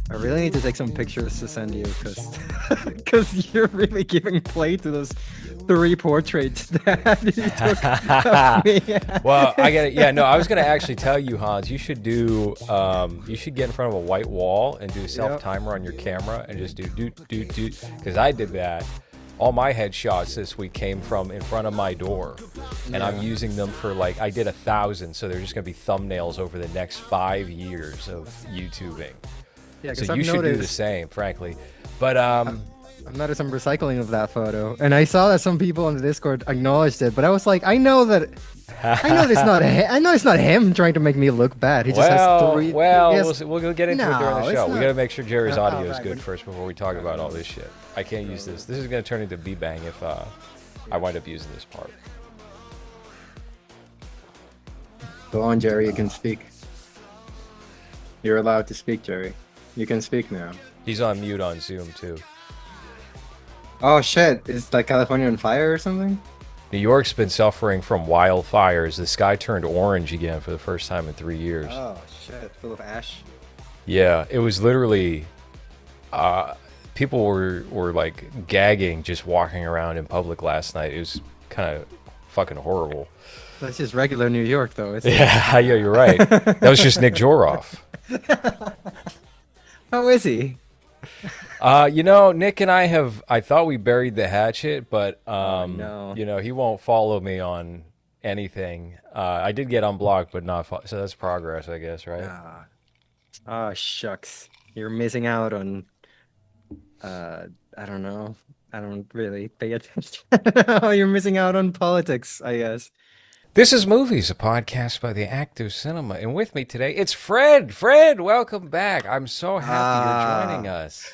I really need to take some pictures to send you because you're really giving play to those three portraits that you took of me. Well, I get it. Yeah, no, I was gonna actually tell you, Hans, you should you should get in front of a white wall and do a self Yep. timer on your camera and just do, because I did that. All my headshots this week came from in front of my door, and I'm using them for like I did 1,000, so they're just gonna be thumbnails over the next 5 years of YouTubing. Yeah, because So you I've should do the noticed same, frankly. But I've noticed some recycling of that photo, and I saw that some people on the Discord acknowledged it, but I was like, I know it's not him trying to make me look bad. He just has three. He has, we'll get into it during the no, show. it's We not. got to make sure Jerry's audio is Right, good first before we talk about all this shit. I can't use this. This is going to turn into B-Bang if I wind up using this part. Go on, Jerry. You can speak. You're allowed to speak, Jerry. You can speak now. He's on mute on Zoom, too. Oh shit! Is like California on fire or something? New York's been suffering from wildfires. The sky turned orange again for the first time in 3 years. Oh shit! Full of ash. Yeah, it was literally... people were like gagging just walking around in public last night. It was kind of fucking horrible. That's just regular New York, though. Isn't it? Yeah, yeah, you're right. That was just Nick Joroff. How is he? Nick and I thought we buried the hatchet, but no. he won't follow me on anything. I did get unblocked, but not so that's progress, I guess, right? Ah, oh, shucks. You're missing out on. I don't know. I don't really pay attention. You're missing out on politics, I guess. This is Movies, a podcast by the Active Cinema, and with me today it's Fred. Fred, welcome back. I'm so happy you're joining us.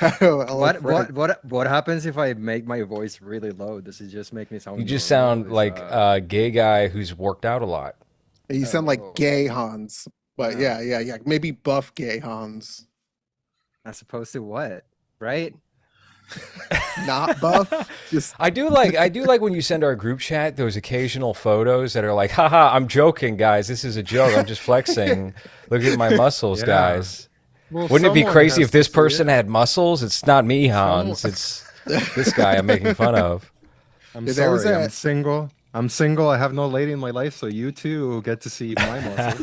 What happens if I make my voice really low? Does it just make me sound? You just normal? sound like a gay guy who's worked out a lot. You sound like gay Hans, but Yeah. yeah, maybe buff gay Hans, As opposed to what? Right? not buff. Just I do like when you send our group chat those occasional photos that are like, haha, I'm joking, guys. This is a joke. I'm just flexing. Look at my muscles, Yeah. guys. Well, Wouldn't it be someone crazy has if this to see person it. had muscles? It's not me, Hans. It's this guy I'm making fun of. I'm Yeah, there was sorry. I'm a- single. I'm single. I have no lady in my life, so you too get to see my muscles.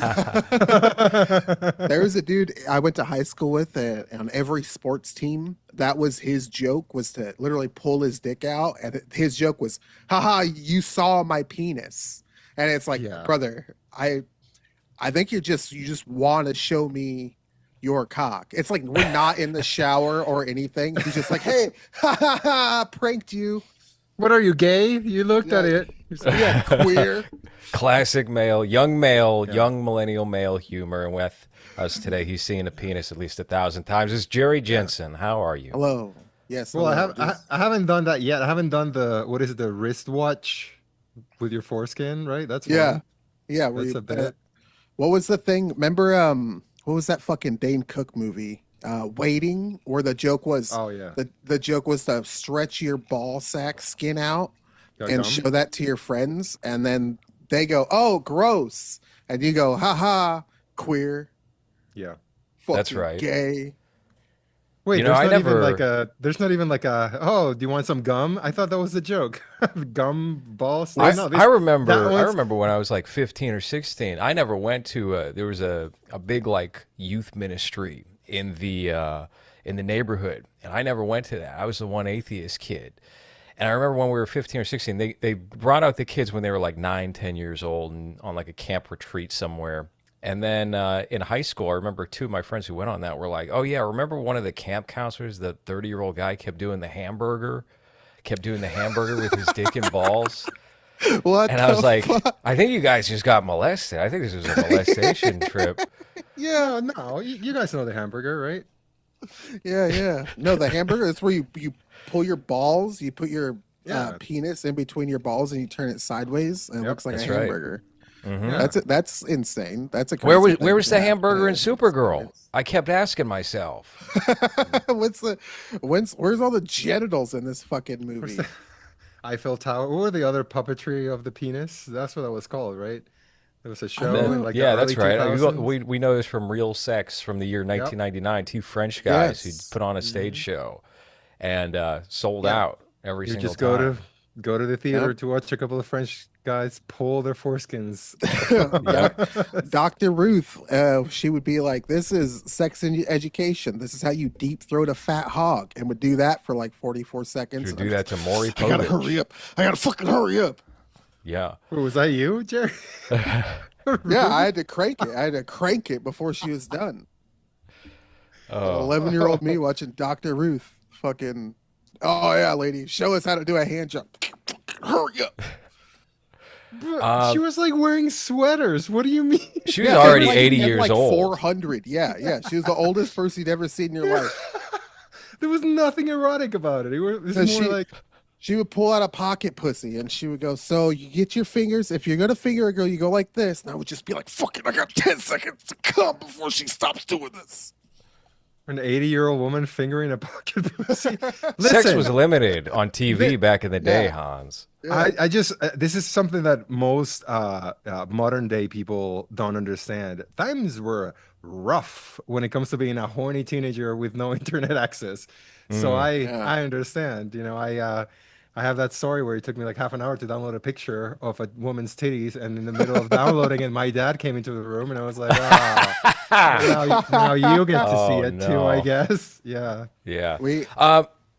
there was a dude I went to high school with on every sports team. That was his joke, was to literally pull his dick out, and his joke was, "Haha, you saw my penis." And it's like, Yeah. brother, I think you just want to show me your cock. It's like we're not in the shower or anything. He's just like, "Hey, ha ha ha, pranked you." What are you, gay? You looked at Yeah. it. You said, Yeah, queer. Classic male, young millennial male humor. And with us today, he's seen a penis at least 1,000 times. It's Jerry Jensen. How are you? Hello. Yes. Well, hello. I haven't done that yet. I haven't done the what is it, the wristwatch with your foreskin, right? That's Yeah. fun. Yeah. That's a bit. What was the thing? Remember, what was that fucking Dane Cook movie? Waiting, where the joke was Oh yeah. the joke was to stretch your ball sack skin out Got and gum? show that to your friends, and then they go, "Oh, gross," and you go, "Ha ha, queer." Yeah. That's Fucking right. Gay. Wait, You know, I there's not even like a oh, do you want some gum? I thought that was a joke. Gum balls. I remember one's- when I was like 15 or 16. I never went to there was a big like youth ministry in the neighborhood, and I never went to that. I was the one atheist kid. And I remember when we were 15 or 16, they brought out the kids when they were like 9, 10 years old and on like a camp retreat somewhere. And then in high school, I remember two of my friends who went on that were like, oh, yeah, remember one of the camp counselors, the 30-year-old guy kept doing the hamburger with his dick and balls. What? And I was the like, fuck? I think you guys just got molested. I think this was a molestation trip. Yeah, No, you guys know the hamburger, right? yeah. No, the hamburger is where you pull your balls, you put your Yeah. penis in between your balls, and you turn it sideways, and it Yep, looks like a that's right. hamburger. Mhm. Yeah. That's insane. That's a Where crazy was thing the to hamburger in happen. Supergirl? I kept asking myself. Where's all the genitals in this fucking movie? Eiffel Tower. What were the other puppetry of the penis? That's what that was called, right? There was a I show know. in like the Yeah, early that's right. 2000s. We know this from Real Sex from the year Yep. 1999. Two French guys who Yes. put on a stage Mhm. show and sold Yeah. out every You single just go to time. the theater Yep. to watch a couple of French guys pull their foreskins. Yep. Dr. Ruth, she would be like, "This is sex and education. This is how you deep throat a fat hog," and would do that for like 44 She seconds. would And I'm do that to just, Maury I gotta Povich. hurry up. I gotta fucking hurry up. Yeah. Wait, was that you, Jerry? Yeah, I Really? had to crank it. I had to crank it before she was done. Oh. 11-year-old me watching Dr. Ruth. Fucking, oh yeah, lady, show us how to do a hand jump. Hurry up. But she was like wearing sweaters. What do you mean? She was Yeah, already like, 80 and years like old. 400. Yeah, yeah. She was the oldest person you'd ever seen in your life. There was nothing erotic about it. It was So more like she would pull out a pocket pussy and she would go, "So you get your fingers. If you're gonna finger a girl, you go like this." And I would just be like, "Fuck it, I got 10 seconds to come before she stops doing this." an 80-year-old woman fingering a pocket pussy. Sex Listen, was limited on TV back in the day, Yeah. Hans. Yeah. I just this is something that most modern day people don't understand. Times were rough when it comes to being a horny teenager with no internet access. So Mm. Yeah. I understand. You know, I have that story where it took me like half an hour to download a picture of a woman's titties, and in the middle of downloading it, my dad came into the room, and I was like, ah, now you get to see Oh, it too, I no. guess. Yeah. Yeah. We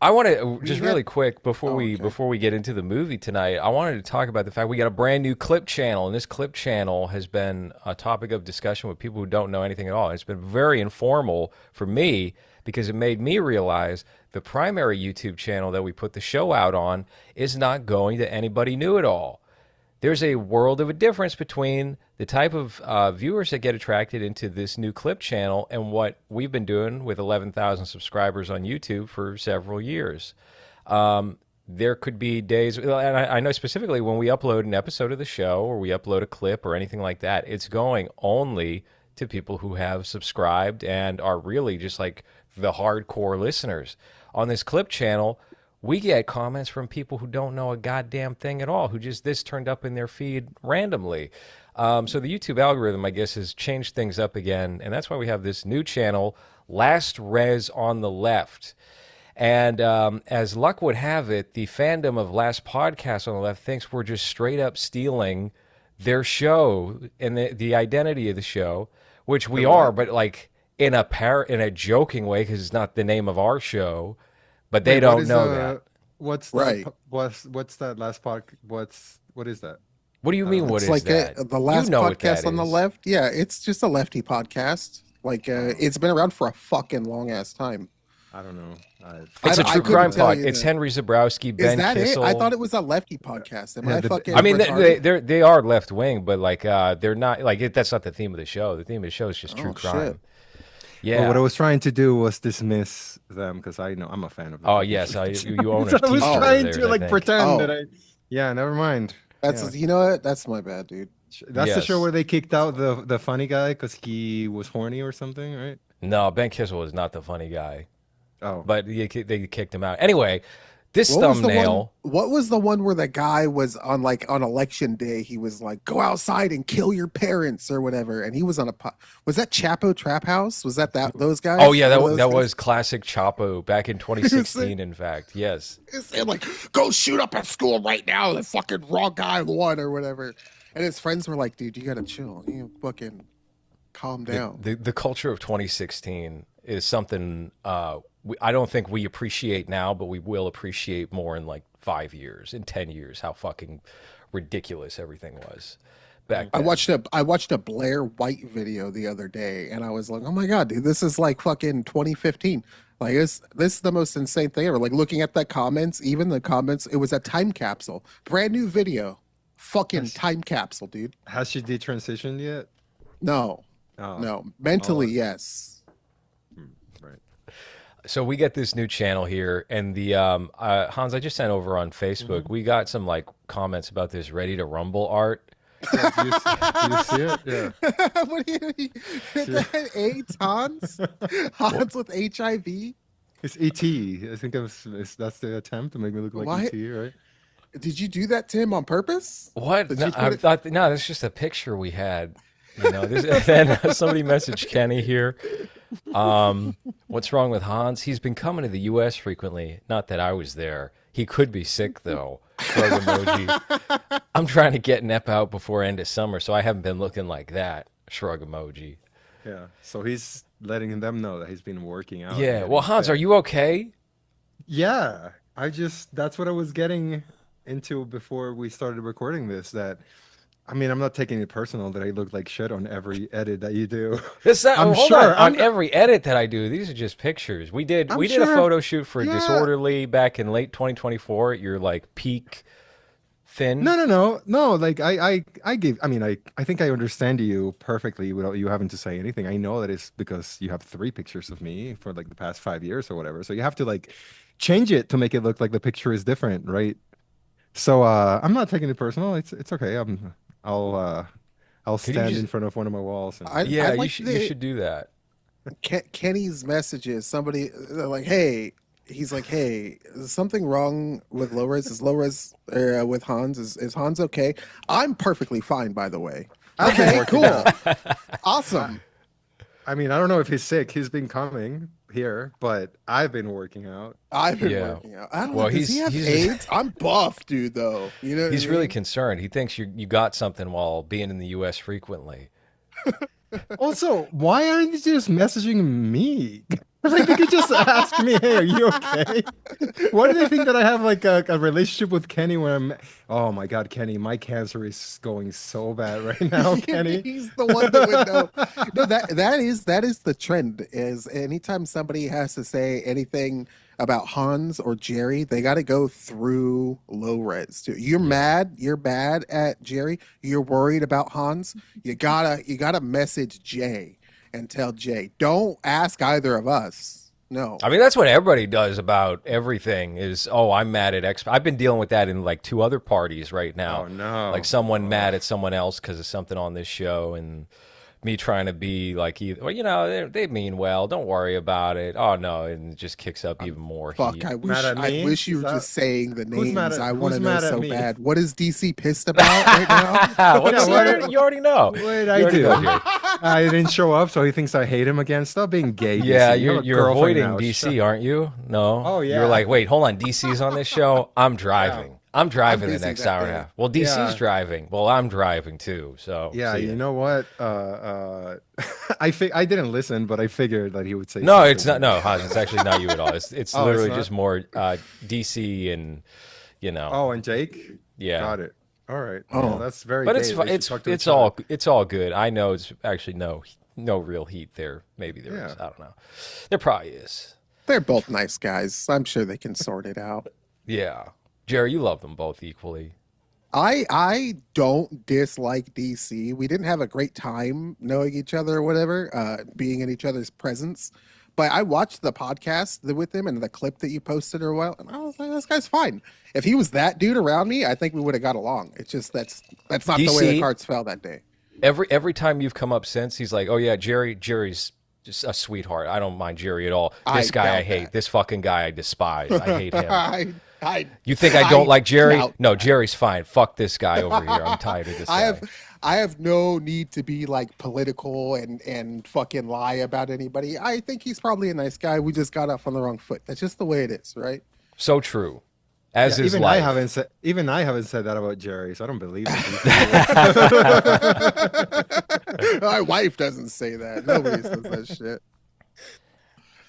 I want to just had- really quick before Oh, we okay. before we get into the movie tonight. I wanted to talk about the fact we got a brand new clip channel, and this clip channel has been a topic of discussion with people who don't know anything at all. And it's been very informal for me because it made me realize the primary YouTube channel that we put the show out on is not going to anybody new at all. There's a world of a difference between the type of viewers that get attracted into this new clip channel and what we've been doing with 11,000 subscribers on YouTube for several years. There could be days, and I know specifically when we upload an episode of the show or we upload a clip or anything like that, it's going only to people who have subscribed and are really just like the hardcore listeners. On this clip channel, we get comments from people who don't know a goddamn thing at all, who just this turned up in their feed randomly. So the YouTube algorithm, I guess, has changed things up again, and that's why we have this new channel, LowRes on the Left. And as luck would have it, the fandom of Last Podcast on the Left thinks we're just straight up stealing their show and the identity of the show, which we are, but like in a joking way because it's not the name of our show. But they Wait, don't know that. What's Right. that? What's that last part? What is that? What do you mean? What it's is like that? the last you know what podcast that on the is. left. Yeah, it's just a lefty podcast. Like it's been around for a fucking long ass time. I don't know. It's a I true couldn't crime tell pod. you It's that. Henry Zabrowski, Is Ben that Kissel. it? I thought it was a lefty podcast. Am Yeah, I the- fucking? I mean, retarded? they are left wing, but like they're not like that's not the theme of the show. The theme of the show is just true Oh, crime. shit. Yeah. Well, what I was trying to do was dismiss them because I know I'm a fan of them. Oh yes, you own a So I was t-shirt of trying theirs, to I like think. pretend Oh. that I. Yeah, never mind. That's Yeah. you know what? That's my bad, dude. That's the show Yes. where they kicked out the funny guy because he was horny or something, right? No, Ben Kissel is not the funny guy, Oh, but they kicked him out. Anyway, this What was the one? thumbnail. What was the one where the guy was on like on election day? He was like, "Go outside and kill your parents" or whatever, and he was on a. Was that Chapo Trap House? Was that those guys? Oh yeah, One of that those was classic Chapo back in 2016. In fact, yes. guys? He said like, "Go shoot up at school right now." The fucking wrong guy won or whatever, and his friends were like, "Dude, you gotta chill. You fucking calm down." The culture of 2016 is something I don't think we appreciate now, but we will appreciate more in like 5 years, in 10 years, how fucking ridiculous everything was back I then. watched a Blair White video the other day, and I was like, "Oh my god, dude, this is like fucking 2015. Like this is the most insane thing ever." Like looking at the comments, even the comments, it was a time capsule, brand new video, fucking time capsule, dude. has she detransitioned yet? No, Oh, no, mentally, Oh. yes. right. So we get this new channel here, and the Hans, I just sent over on Facebook. We got some like comments about this Ready to Rumble art. Yeah, do you see it? Yeah. What do you mean? AIDS, Hans? Hans with HIV? It's ET. I think that's the attempt to make me look like Why- ET, right? Did you do that to him on purpose? What? Did No, you put I it- thought no, that's just a picture we had. You know, then somebody messaged Kenny here. What's wrong with Hans? He's been coming to the U.S. frequently. Not that I was there. He could be sick though. Shrug emoji. I'm trying to get Nep out before end of summer, so I haven't been looking like that. Shrug emoji. Yeah. So he's letting them know that he's been working out. and Yeah. getting Well, Hans, fit. are you okay? Yeah. That's what I was getting into before we started recording this. I mean, I'm not taking it personal that I look like shit on every edit that you do. It's not, I'm hold sure. on every edit that I do, these are just pictures. We did I'm a sure. photo shoot for Yeah. Disorderly back in late 2024 at your like peak thin. No. Like I think I understand you perfectly without you having to say anything. I know that it's because you have 3 pictures of me for like the past 5 years or whatever. So you have to like change it to make it look like the picture is different, right? So I'm not taking it personal. It's okay. I'll uh I'll Could you stand just in front of one of my walls and Yeah, I you like should do that. Kenny's messages. Somebody they're like, hey, he's like, hey, is something wrong with LowRes? Is LowRes with Hans? Is Hans okay? I'm perfectly fine, by the way. I've been Okay, working cool, out. awesome. I mean, I don't know if he's sick. He's been coming here, but I've been working out. I've been Yeah. working out. I don't Well, know. Does he have he's- AIDS? I'm buff, dude. Though you know, what He's I really mean? concerned. He thinks you got something while being in the U.S. frequently. Also, why aren't you just messaging me? Like they could just ask me, "Hey, are you okay?" Why do they think that I have like a relationship with Kenny when I'm? Oh my God, Kenny, my cancer is going so bad right now, Kenny. He's the one that would know. No, that is the trend. Is anytime somebody has to say anything about Hans or Jerry, they got to go through LowRes too. You're mad. You're bad at Jerry. You're worried about Hans. You gotta message Jay and tell Jay. Don't ask either of us. No. I mean, that's what everybody does about everything is, oh, I'm mad at X. I've been dealing with that in like 2 other parties right now. Oh no! Like someone mad at someone else because of something on this show, and me trying to be like, well, you know, they mean well. Don't worry about it. Oh no, and it just kicks up even more Fuck! heat. I Mad at me? wish you Is were that- just saying the Who's names. mad at- I want to who's know mad at so me? bad. What is DC pissed about right now? What's Yeah, you already know. What did You I already do? know here. I didn't show up, so he thinks I hate him again. Stop being gay. Yeah, DC. You have a you're girlfriend avoiding now. DC, Shut- aren't you? No. Oh, yeah. You're like, wait, hold on. DC's on this show. I'm driving. I'm driving the busy next that hour and a day. half. Well, DC's Yeah. driving. Well, I'm driving too. So Yeah, see ya. you know what? I didn't listen, but I figured that he would say. No, something. it's not. No, Hans, it's actually not you at all. It's Oh, it's literally not? just more DC and you know. Oh, and Jake. Yeah. Got it. All right. Oh. Well, that's very. But gay. it's They fi- should it's talk to it's each other. all it's all good. I know it's actually no real heat there. Maybe there is. Yeah. I don't know. There probably is. They're both nice guys. I'm sure they can sort it out. Yeah. Jerry, you love them both equally. I don't dislike DC. We didn't have a great time knowing each other or whatever, being in each other's presence. But I watched the podcast with him and the clip that you posted or what, and I was like, this guy's fine. If he was that dude around me, I think we would have got along. It's just that's not the way DC? the cards fell that day. Every time you've come up since, he's like, "Oh yeah, Jerry's just a sweetheart. I don't mind Jerry at all. This I guy I doubt hate. that. This fucking guy I despise. I hate him." I You think I don't like Jerry? doubt No, Jerry's fine. Fuck this guy over here. I'm tired of this guy. I have no need to be like political and fucking lie about anybody. I think he's probably a nice guy. We just got off on the wrong foot. That's just the way it is, right? So true. As Yeah, is even life. I haven't said that about Jerry, so I don't believe it. My wife doesn't say that. Nobody says that shit.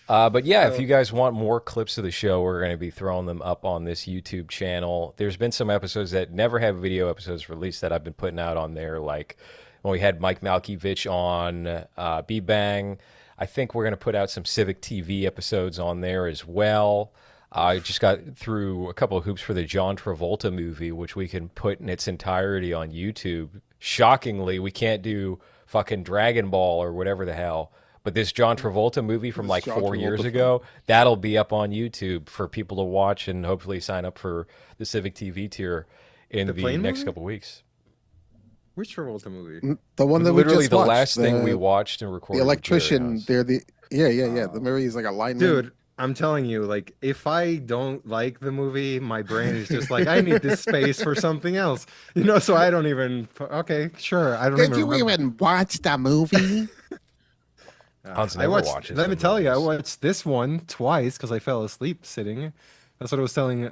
But yeah, if you guys want more clips of the show, we're going to be throwing them up on this YouTube channel. There's been some episodes that never have video episodes released that I've been putting out on there, like when we had Mike Malkiewicz on B-Bang. I think we're going to put out some Civic TV episodes on there as well. I just got through a couple of hoops for the John Travolta movie, which we can put in its entirety on YouTube. Shockingly, we can't do fucking Dragon Ball or whatever the hell. But this John Travolta movie from like John 4 years Travolta ago, that'll be up on YouTube for people to watch and hopefully sign up for the Civic TV tier in The the plane next movie? couple weeks. Which Travolta movie? The one that Literally we just the watched, last thing we watched and recorded. The with Jerry electrician. House. They're the yeah. The movie is like a lineman. Dude, I'm telling you, like, if I don't like the movie, my brain is just like, I need this space for something else, so I don't even, okay, sure, I don't Did even you remember. even watch the movie? Hans I never watched, watches let the me tell you, I movies. watched this one twice because I fell asleep sitting. That's what I was telling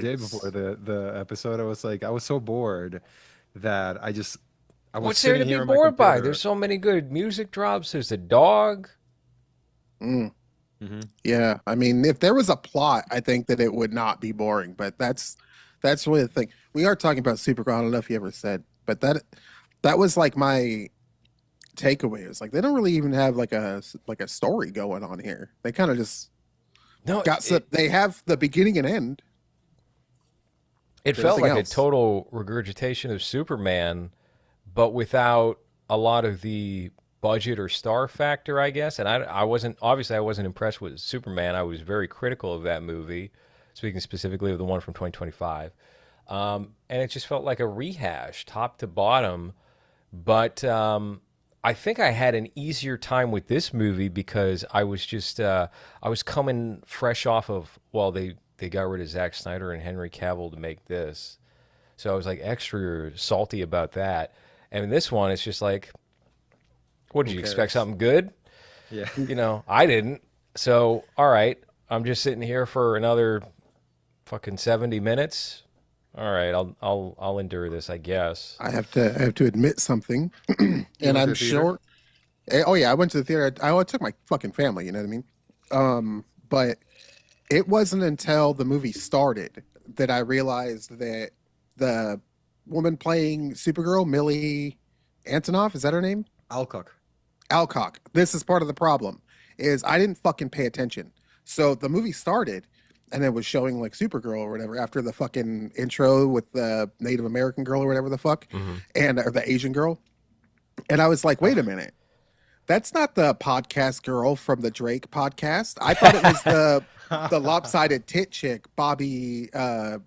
Jay before Nice. the episode. I was like, I was so bored that I was What's there sitting to be here on my bored by? There's computer. so many good music drops. There's a dog. Mm, Hmm. yeah, I mean, if there was a plot, I think that it would not be boring. But that's really the thing. We are talking about Supergirl. I don't know if you ever said, but that was like my takeaway. It was like they don't really even have like a story going on here. They kind of just No, got some. They have the beginning and end. it There's felt nothing like a else. total regurgitation of Superman, but without a lot of the budget or star factor, I guess. And I wasn't obviously I wasn't impressed with Superman. I was very critical of that movie, speaking specifically of the one from 2025. And it just felt like a rehash, top to bottom. But I think I had an easier time with this movie because I was coming fresh off of they got rid of Zack Snyder and Henry Cavill to make this, so I was like extra salty about that. And this one, it's just like, what did Who you expect? cares? Something good? Yeah. I didn't. So all right, I'm just sitting here for another fucking 70 minutes. All right, I'll endure this, I guess. I have to admit something, You and went to I'm the theater? sure. Oh yeah, I went to the theater. I took my fucking family. You know what I mean? But it wasn't until the movie started that I realized that the woman playing Supergirl, Millie Antonoff, is that her name? Alcock. Alcock. This is part of the problem. Is I didn't fucking pay attention. So the movie started and it was showing like Supergirl or whatever after the fucking intro with the Native American girl or whatever the fuck, Hmm. and or the Asian girl. And I was like, wait a minute. That's not the podcast girl from the Drake podcast. I thought it was the lopsided tit chick, Bobby Antonoff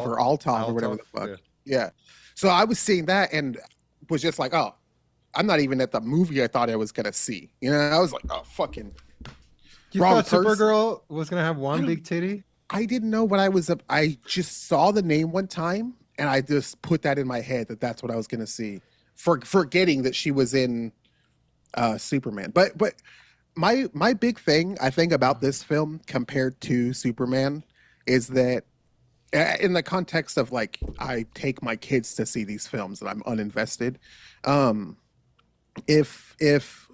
or Altov or whatever Altov? the fuck. Yeah. Yeah. So I was seeing that and was just like, oh, I'm not even at the movie I thought I was gonna see. I was like, oh, fucking You wrong thought person. Supergirl was gonna have I one don't. big titty? I didn't know what I was. I just saw the name one time and I just put that in my head that that's what I was gonna see, forgetting that she was in Superman. But my big thing I think about this film compared to Superman is that in the context of like I take my kids to see these films and I'm uninvested. Um, if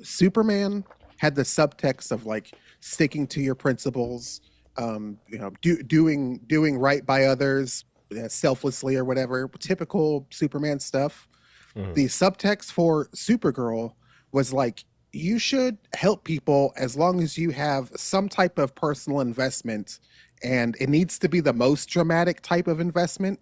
Superman had the subtext of like sticking to your principles, doing right by others, selflessly or whatever, typical Superman stuff. Hmm. The subtext for Supergirl was like, you should help people as long as you have some type of personal investment, and it needs to be the most dramatic type of investment.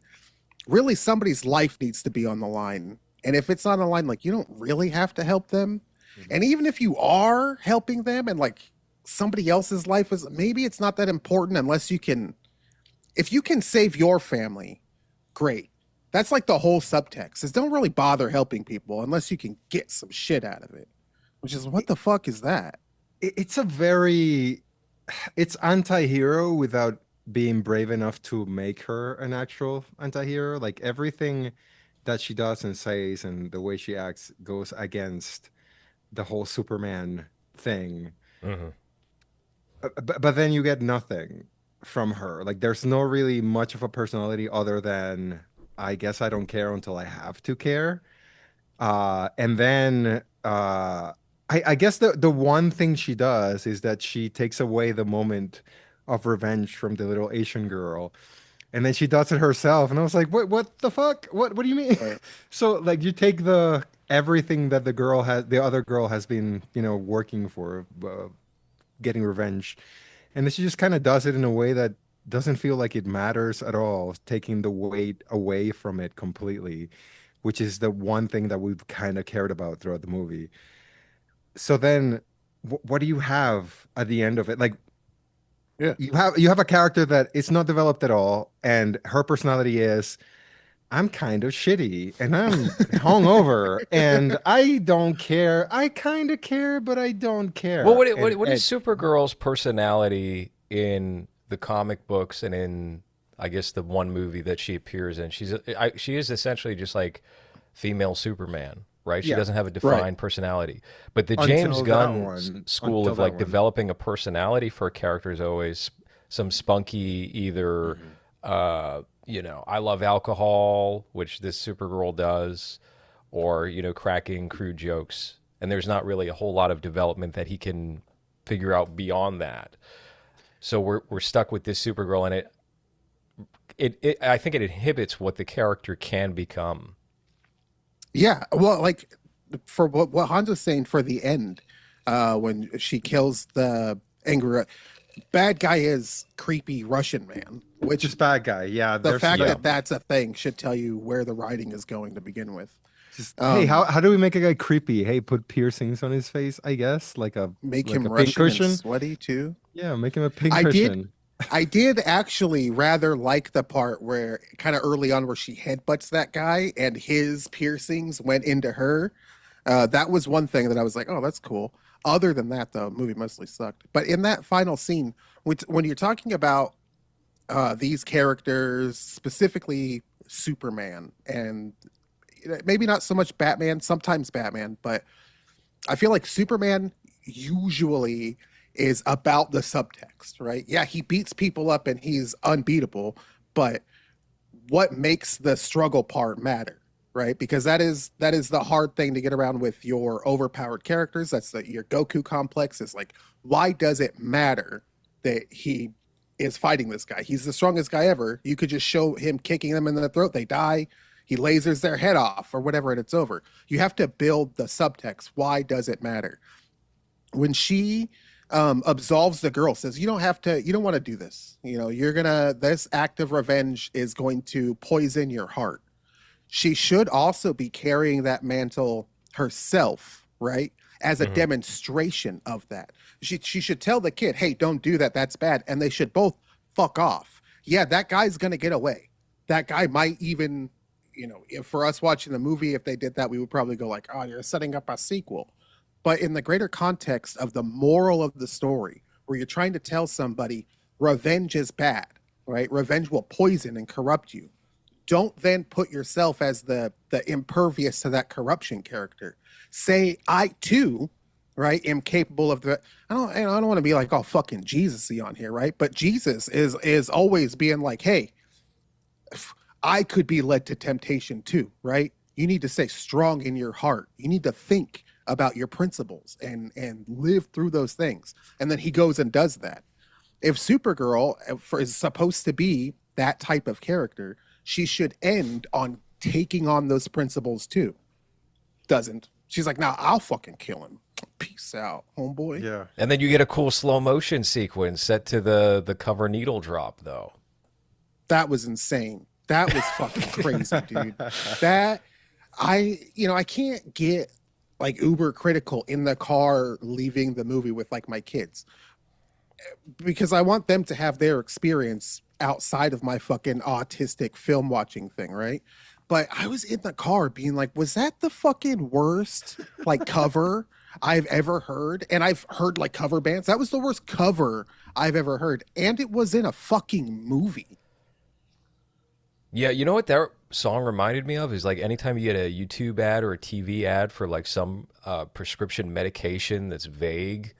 Really, somebody's life needs to be on the line. And if it's not on the line, like you don't really have to help them. Mhm. And even if you are helping them and like somebody else's life is maybe it's not that important unless you can if you can save your family, great. That's like the whole subtext is don't really bother helping people unless you can get some shit out of it. Which is what It, the fuck is that? it's a very, it's anti-hero without being brave enough to make her an actual anti-hero. Like everything that she does and says and the way she acts goes against the whole Superman thing. Hmm. But then you get nothing from her. Like there's no really much of a personality other than I guess I don't care until I have to care. And then I guess the one thing she does is that she takes away the moment of revenge from the little Asian girl, and then she does it herself. And I was like, what the fuck? What do you mean? Right. So like you take the everything that the other girl has been, working for, getting revenge, and then she just kind of does it in a way that doesn't feel like it matters at all, taking the weight away from it completely, which is the one thing that we've kind of cared about throughout the movie. So then, what do you have at the end of it? Like Yeah. you have a character that it's not developed at all, and her personality is I'm kind of shitty and I'm hungover and I don't care. I kind of care, but I don't Well, care. what is Supergirl's personality in the comic books and in, I guess, the one movie that she appears in? She is essentially just like female Superman, right? She Yeah, doesn't have a Right. defined personality. But the James Gunn school until of that like one. developing a personality for a character is always some spunky, either, Mhm. I love alcohol, which this Supergirl does, or, cracking crude jokes. And there's not really a whole lot of development that he can figure out beyond that. So we're stuck with this Supergirl, and I think it inhibits what the character can become. Yeah, well, like for what Hans was saying for the end, when she kills the angry bad guy is creepy Russian man, which Just bad guy. Yeah, the there's fact Yeah. like that that's a thing should tell you where the writing is going to begin with. just hey, Um, how do we make a guy creepy? Hey, put piercings on his face, I guess, make like him a pink Russian and cushion. sweaty too. Yeah, make him a pink I did cushion. I did actually rather like the part where kind of early on where she headbutts that guy and his piercings went into her. That was one thing that I was like, oh, that's cool. Other than that, the movie mostly sucked. But in that final scene, when you're talking about these characters, specifically Superman, and maybe not so much Batman, sometimes Batman, but I feel like Superman usually is about the subtext, right? Yeah, he beats people up and he's unbeatable, but what makes the struggle part matter, right? Because that is the hard thing to get around with your overpowered characters. That's your Goku complex is like, why does it matter that he is fighting this guy? He's the strongest guy ever. You could just show him kicking them in the throat, they die. He lasers their head off or whatever, and it's over. You have to build the subtext. Why does it matter? When she absolves the girl, says, you don't want to do this. This act of revenge is going to poison your heart. She should also be carrying that mantle herself, right? As a Hmm. demonstration of that. She should tell the kid, hey, don't do that. That's bad. And they should both fuck off. Yeah, that guy's going to get away. That guy might even, if for us watching the movie, if they did that, we would probably go like, oh, you're setting up a sequel. But in the greater context of the moral of the story, where you're trying to tell somebody revenge is bad, right? Revenge will poison and corrupt you. Don't then put yourself as the impervious to that corruption character. Say I too, right, am capable of the. I don't want to be like all fucking Jesus-y on here, right? But Jesus is always being like, hey, I could be led to temptation too, right? You need to stay strong in your heart. You need to think about your principles and live through those things. And then he goes and does that. If Supergirl is supposed to be that type of character, she should end on taking on those principles too. Doesn't. She's like, nah, I'll fucking kill him. Peace out, homeboy. Yeah. And then you get a cool slow motion sequence set to the cover needle drop, though. That was insane. That was fucking crazy, dude. That I can't get like uber critical in the car leaving the movie with like my kids because I want them to have their experience outside of my fucking autistic film watching thing, right? But I was in the car being like, was that the fucking worst like cover I've ever heard? And I've heard like cover bands. That was the worst cover I've ever heard. And it was in a fucking movie. Yeah, you know what that song reminded me of is like anytime you get a YouTube ad or a TV ad for like some prescription medication that's vague,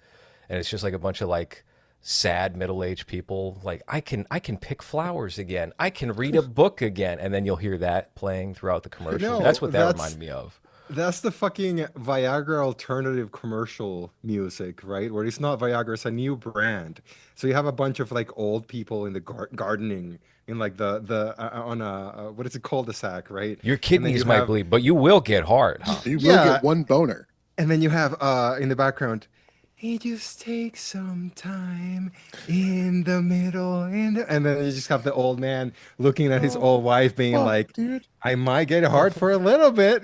and it's just like a bunch of like sad middle-aged people like I can pick flowers again, I can read a book again, and then you'll hear that playing throughout the commercial. No, That's what that reminded me of. that's the fucking Viagra alternative commercial music, right? Where it's not Viagra, it's a new brand. So you have a bunch of like old people in the gardening in like the on a what is it called, the sack, right? Your And then you kidneys might have bleed, but you will get hard, huh? You will yeah, get one boner. and then you have in the background, he just takes some time in the middle, and then you just have the old man looking at his Oh, old wife, being fuck, like, dude. "I might get hard for a little bit,"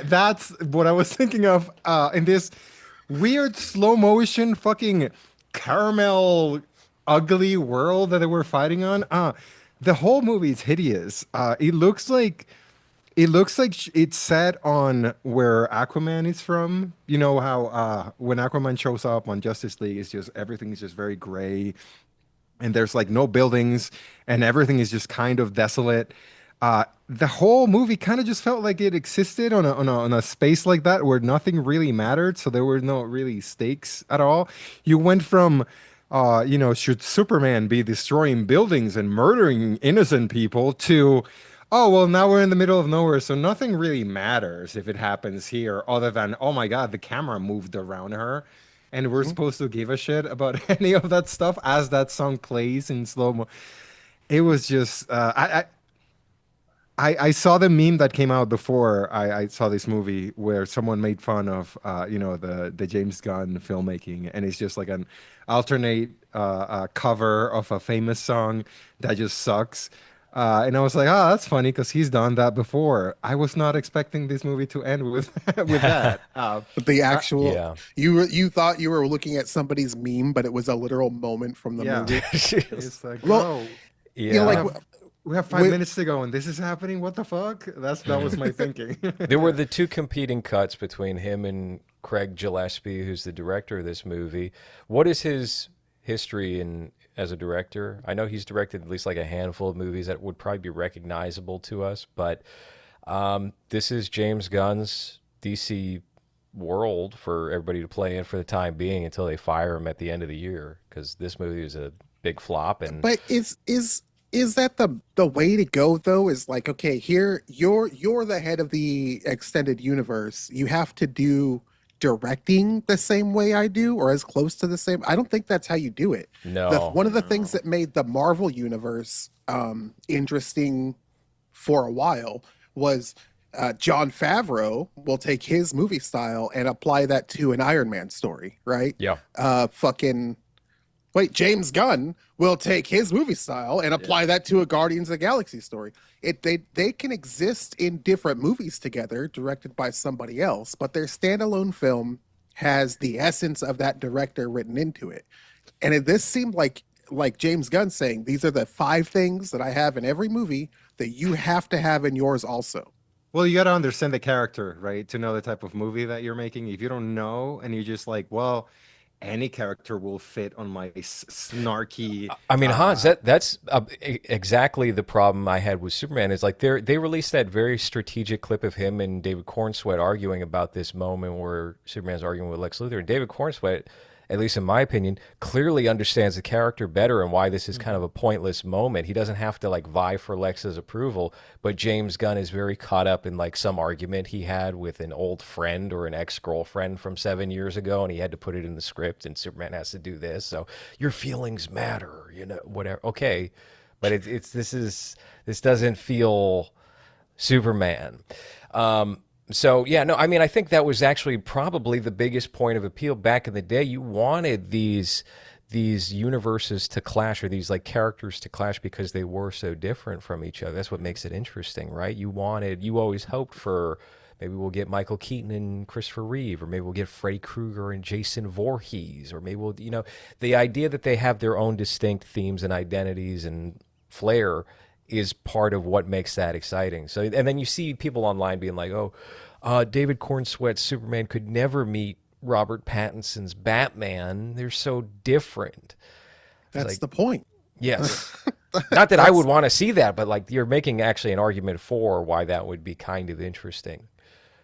that's what I was thinking of in this weird slow motion fucking caramel ugly world that they were fighting on. The whole movie is hideous. It looks like It looks like it's set on where Aquaman is from. You know how when Aquaman shows up on Justice League, it's just everything is just very gray, and there's like no buildings, and everything is just kind of desolate. The whole movie kind of just felt like it existed on a space like that where nothing really mattered, so there were no really stakes at all. You went from should Superman be destroying buildings and murdering innocent people to, oh, well, now we're in the middle of nowhere, so nothing really matters if it happens here, other than, oh my God, the camera moved around her. And we're Mhm. supposed to give a shit about any of that stuff as that song plays in slow mo. It was just, I saw the meme that came out before I saw this movie where someone made fun of the James Gunn filmmaking, and it's just like an alternate cover of a famous song that just sucks. And I was like, oh, that's funny because he's done that before. I was not expecting this movie to end with with that. But the I, actual Yeah. you thought you were looking at somebody's meme, but it was a literal moment from the yeah, movie. it's like, Well, bro, you know, we like Yeah. have we have 5 minutes to go and this is happening. What the fuck? That was my thinking. There were the two competing cuts between him and Craig Gillespie, who's the director of this movie. What is his history in as a director? I know he's directed at least like a handful of movies that would probably be recognizable to us, but this is James Gunn's DC world for everybody to play in for the time being until they fire him at the end of the year because this movie is a big flop and but is that the way to go though? Is like, okay, here you're the head of the extended universe. You have to do directing the same way I do, or as close to the same. I don't think that's how you do it. no. One of the things that made the Marvel universe interesting for a while was John Favreau will take his movie style and apply that to an Iron Man story, right? Yeah. Fucking wait, James Gunn will take his movie style and apply that to a Guardians of the Galaxy story. They can exist in different movies together, directed by somebody else, but their standalone film has the essence of that director written into it. And this seemed like James Gunn saying, these are the 5 things that I have in every movie that you have to have in yours also. Well, you got to understand the character, right? To know the type of movie that you're making. If you don't know and you're just like, well, any character will fit on my snarky. I mean, Hans, that's exactly the problem I had with Superman. Is like they released that very strategic clip of him and David Cornsweet arguing about this moment where Superman's arguing with Lex Luthor, and David Cornsweet, at least in my opinion, clearly understands the character better and why this is kind of a pointless moment. He doesn't have to like vie for Lex's approval, but James Gunn is very caught up in like some argument he had with an old friend or an ex-girlfriend from 7 years ago, and he had to put it in the script, and Superman has to do this. So your feelings matter, whatever. Okay, but this doesn't feel Superman. So yeah, no, I mean, I think that was actually probably the biggest point of appeal back in the day. You wanted these universes to clash, or these like characters to clash, because they were so different from each other. That's what makes it interesting, right? You always hoped for, maybe we'll get Michael Keaton and Christopher Reeve, or maybe we'll get Freddy Krueger and Jason Voorhees, or maybe we'll, the idea that they have their own distinct themes and identities and flair is part of what makes that exciting. So, and then you see people online being like, "Oh, David Cornsweet's Superman could never meet Robert Pattinson's Batman. They're so different." That's like, the point. Yes, not that I would want to see that, but like you're making actually an argument for why that would be kind of interesting.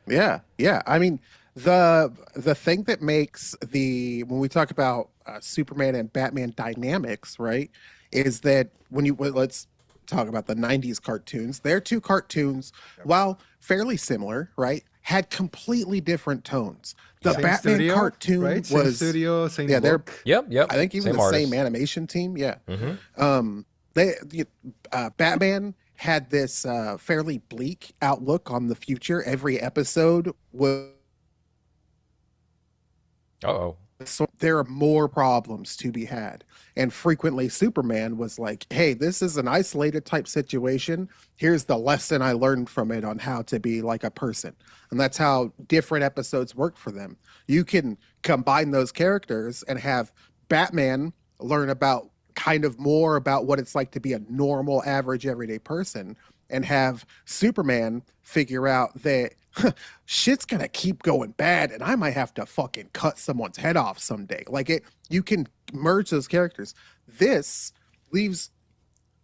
Yeah, yeah. I mean, the thing that makes when we talk about Superman and Batman dynamics, right, is that let's talk about the 90s cartoons. Their 2 cartoons, while fairly similar, right, had completely different tones. The Same Batman studio, cartoon right? Same was studio, same they're book. Yep. I think even Same the artist. same animation team. Yeah. Mm-hmm. Batman had this fairly bleak outlook on the future. Every episode was Uh-oh. so there are more problems to be had. And frequently Superman was like, hey, this is an isolated type situation. Here's the lesson I learned from it on how to be like a person. And that's how different episodes worked for them. You can combine those characters and have Batman learn about kind of more about what it's like to be a normal, average, everyday person. and have Superman figure out that shit's gonna keep going bad and I might have to fucking cut someone's head off someday. Like it, you can merge those characters. This leaves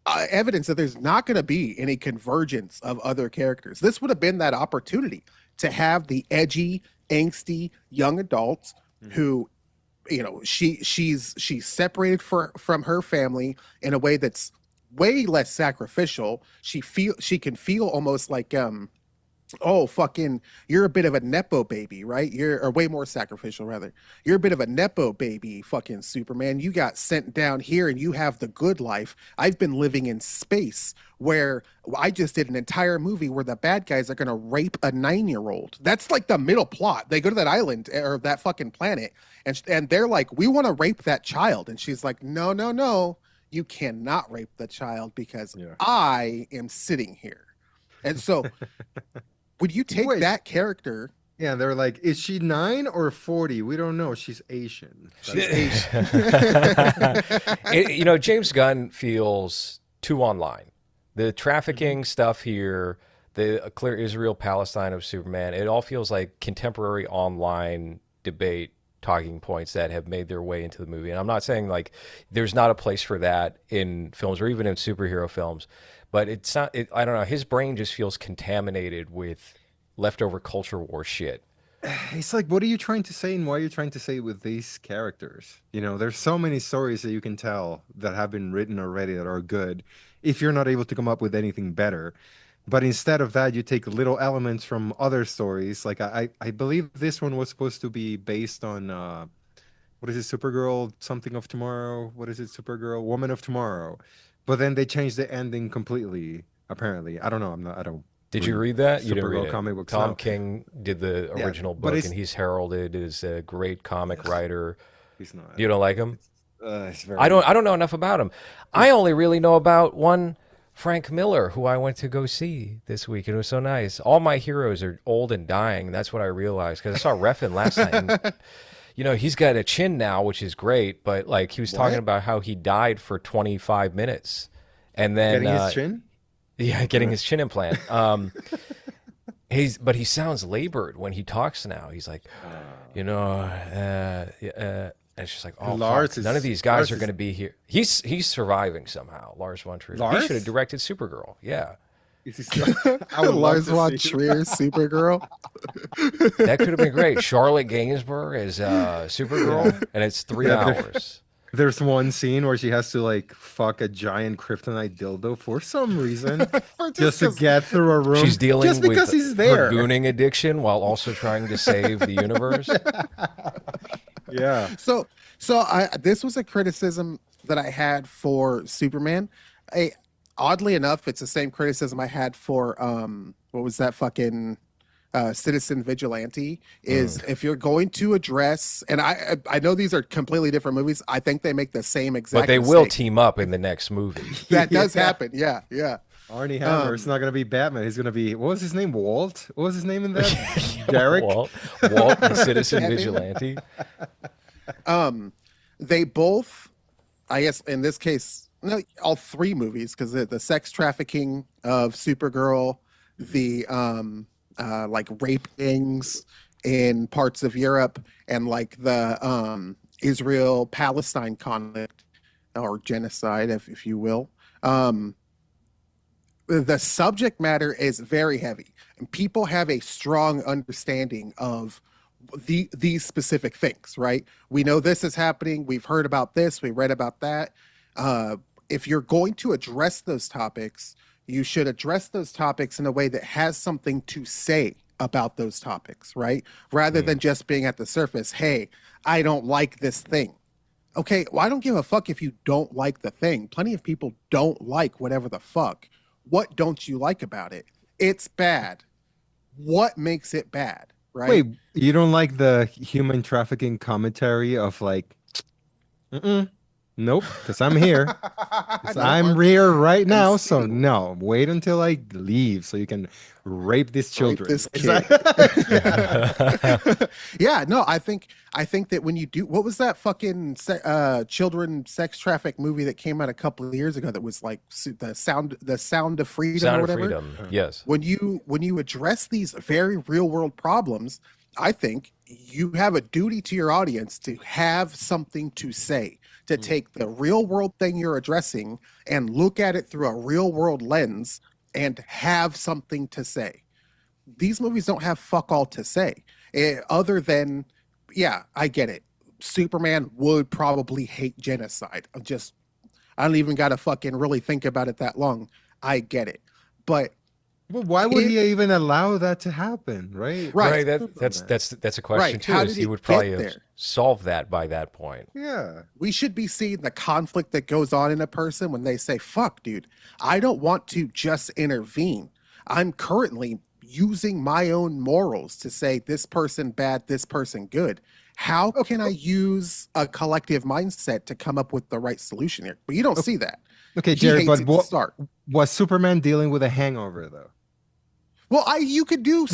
evidence that there's not going to be any convergence of other characters. This would have been that opportunity to have the edgy, angsty young adults who, you know, she's separated from her family in a way that's way less sacrificial. She can feel almost like oh fucking, you're a bit of a nepo baby, right? You're, or way more sacrificial rather, you're a bit of a nepo baby, fucking Superman. You got sent down here and you have the good life. I've been living in space where I just did an entire movie where the bad guys are going to rape a 9-year-old. That's like the middle plot. They go to that island or that fucking planet and they're like, we want to rape that child, and she's like, no, no, no, you cannot rape the child because I am sitting here. And so would you take that character? Yeah, they're like, is she 9 or 40? We don't know. She's Asian. Asian. You know, James Gunn feels too online. The trafficking stuff here, the clear Israel-Palestine of Superman, it all feels like contemporary online debate talking points that have made their way into the movie. And I'm not saying like there's not a place for that in films or even in superhero films. But it's not, I don't know, his brain just feels contaminated with leftover culture war shit. It's like, what are you trying to say and why are you trying to say it with these characters? You know, there's so many stories that you can tell that have been written already that are good if you're not able to come up with anything better. But instead of that, you take little elements from other stories. Like I believe this one was supposed to be based on what is it, Supergirl, something of tomorrow? What is it, Supergirl, Woman of Tomorrow? But then they changed the ending completely, apparently. I don't know. I don't. Did you read that? You didn't read Supergirl it. comic books. Tom No. King did the original but book, and he's heralded as a great comic writer. He's not. You don't like him? It's very. I don't know enough about him. I only really know about one Frank Miller, who I went to go see this week, and it was so nice. All my heroes are old and dying. That's what I realized because I saw Refn last night. And, you know, he's got a chin now, which is great, but like he was talking about how he died for 25 minutes. And then Getting his chin? Yeah, getting his chin implant. But he sounds labored when he talks now. He's like, you know, and it's just like, oh, fuck. None of these guys are going to be here. He's surviving somehow. Lars von Trier. He should have directed Supergirl. Yeah. I would Lars love von to see Trier, Supergirl. That could have been great. Charlotte Gainsbourg as Supergirl, and it's 3 hours. There's one scene where she has to like fuck a giant kryptonite dildo for some reason, just to get through a room. She's dealing just because with he's there. her gooning addiction while also trying to save the universe. Yeah. So this was a criticism that I had for Superman. Oddly enough, it's the same criticism I had for what was that fucking Citizen Vigilante, is if you're going to address, and I know these are completely different movies. I think they make the same exact But they mistake. will team up in the next movie. That does happen. Yeah. Arnie Hammer. It's not gonna be Batman. He's gonna be, what was his name? Walt. What was his name in that? Derek. Walt, the Citizen Vigilante. They both, I guess in this case, no, all three movies, because the sex trafficking of Supergirl, the like rape gangs in parts of Europe, and like the Israel-Palestine conflict or genocide, if you will. The subject matter is very heavy, and people have a strong understanding of these specific things, right? We know this is happening. We've heard about this. We read about that. If you're going to address those topics, you should address those topics in a way that has something to say about those topics, right? Rather than just being at the surface. Hey, I don't like this thing. Okay, well, I don't give a fuck if you don't like the thing. Plenty of people don't like whatever the fuck. What don't you like about it? It's bad. What makes it bad, right? Wait, you don't like the human trafficking commentary of like, no, Nope, because I'm here. 'Cause No, I'm Mark, here right now. So MCU. no, wait until I leave so you can rape these Rape children. this Is kid. that- Yeah, no, I think that when you do, what was that fucking children sex traffic movie that came out a couple of years ago that was like the sound of freedom or Sound of whatever? Freedom. Yes. When you address these very real world problems, I think you have a duty to your audience to have something to say, to take the real world thing you're addressing and look at it through a real world lens and have something to say. These movies don't have fuck all to say, other than, yeah, I get it. Superman would probably hate genocide. I don't even got to fucking really think about it that long. I get it. But Well, why would if, he even allow that to happen, right? right, Right. That's Superman. that's a question right. too. How Is did he it would probably get have there? solved that by that point. Yeah. We should be seeing the conflict that goes on in a person when they say, fuck, dude, I don't want to just intervene. I'm currently using my own morals to say this person bad, this person good. How can I use a collective mindset to come up with the right solution here? But you don't see that. Okay, He Jerry, hates but it to what start. was Superman dealing with a hangover though? Well, you can do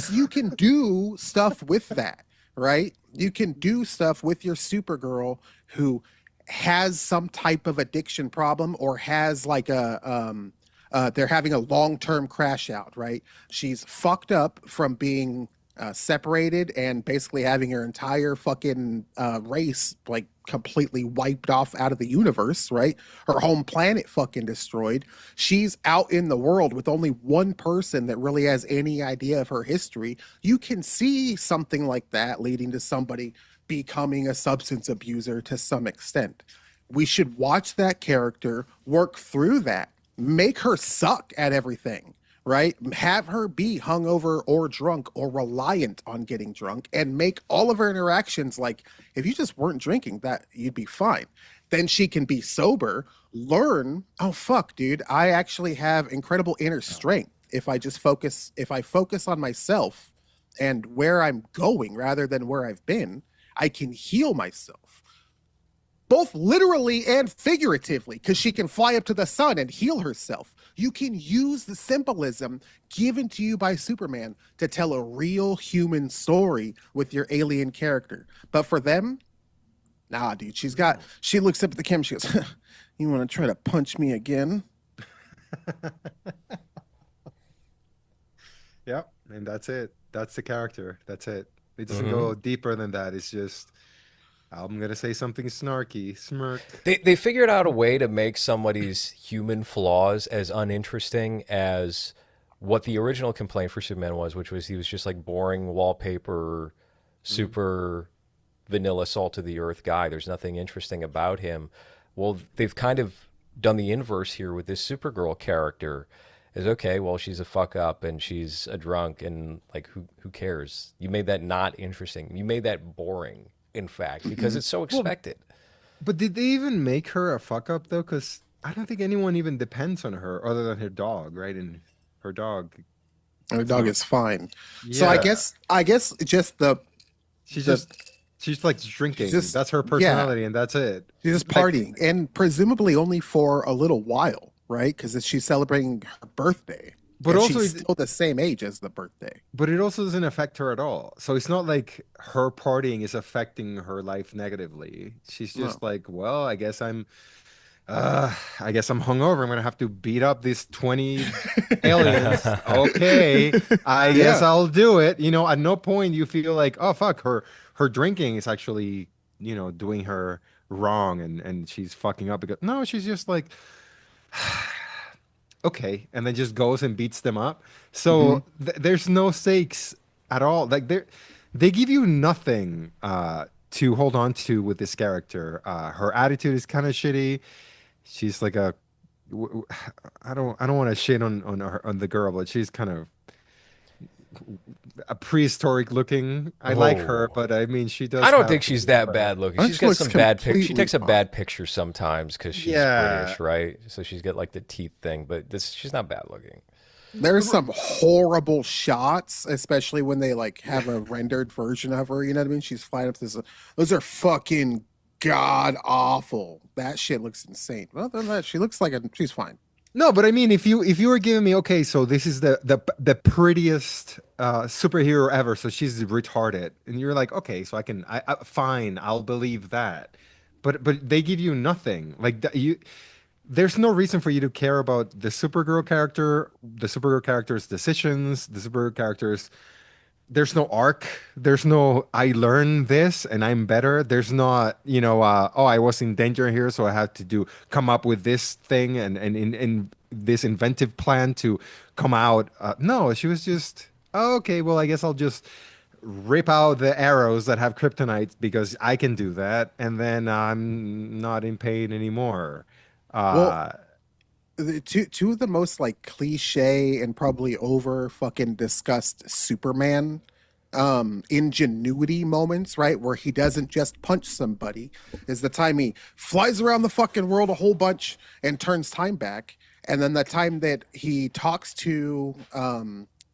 stuff with that, right? You can do stuff with your Supergirl who has some type of addiction problem or has like they're having a long-term crash out, right? She's fucked up from being separated and basically having her entire fucking race like completely wiped off out of the universe, right? Her home planet fucking destroyed. She's out in the world with only one person that really has any idea of her history. You can see something like that leading to somebody becoming a substance abuser to some extent. We should watch that character work through that, make her suck at everything, right? Have her be hungover or drunk or reliant on getting drunk and make all of her interactions like if you just weren't drinking, that you'd be fine. Then she can be sober, learn, oh fuck, dude, I actually have incredible inner strength if I focus on myself and where I'm going rather than where I've been, I can heal myself both literally and figuratively, because she can fly up to the sun and heal herself. You can use the symbolism given to you by Superman to tell a real human story with your alien character. But for them, nah, dude, she looks up at the camera, she goes, you want to try to punch me again? Yep, and that's it. That's the character. That's it. It doesn't go deeper than that. It's just I'm gonna say something snarky, smirk. They figured out a way to make somebody's human flaws as uninteresting as what the original complaint for Superman was, which was he was just like boring wallpaper, super vanilla salt of the earth guy. There's nothing interesting about him. Well, they've kind of done the inverse here with this Supergirl character. Is okay, well, she's a fuck up and she's a drunk and like who cares? You made that not interesting. You made that boring, in fact, because it's so expected. But did they even make her a fuck up though? Because I don't think anyone even depends on her other than her dog, right? And her dog. Her dog is fine. So Yeah. I guess just She's like drinking. just- That's her yeah. personality, and that's it. she's just Like- partying and presumably only for a little while, right? Because she's celebrating her birthday. But And also she's still the same age as the birthday. But it also doesn't affect her at all. So it's not like her partying is affecting her life negatively. She's just like, well, I guess I'm hungover. I'm gonna have to beat up these 20 aliens. Okay, I guess I'll do it. You know, at no point you feel like, oh fuck, her drinking is actually, doing her wrong and she's fucking up because no, she's just like okay, and then just goes and beats them up. So there's no stakes at all. Like they give you nothing to hold on to with this character. Her attitude is kind of shitty. She's like I don't want to shit on the girl, but she's kind of a prehistoric looking. I like her, but I mean she does. I don't have think she's that bad looking. She She's got looks some bad pictures. She completely takes a fine. bad picture sometimes because she's Yeah. British, right? So she's got like the teeth thing, but she's not bad looking. There's some horrible shots, especially when they like have a rendered version of her. You know what I mean? She's flying up this. Those are fucking god awful. That shit looks insane. Well, other than that, she's fine. No, but I mean, if you were giving me, okay, so this is the prettiest superhero ever, so she's retarded, and you're like, okay, so I fine, I'll believe that, but they give you nothing like that. There's no reason for you to care about the Supergirl character's decisions, the Supergirl character's there's no arc. There's no I learned this and I'm better. There's not, oh, I was in danger here, so I had to come up with this thing and in this inventive plan to come out. No, she was just, oh, okay, well, I guess I'll just rip out the arrows that have kryptonite because I can do that, and then I'm not in pain anymore. Well, Uh, the two of the most like cliche and probably over fucking discussed Superman ingenuity moments, right? Where he doesn't just punch somebody, is the time he flies around the fucking world a whole bunch and turns time back. And then the time that he talks to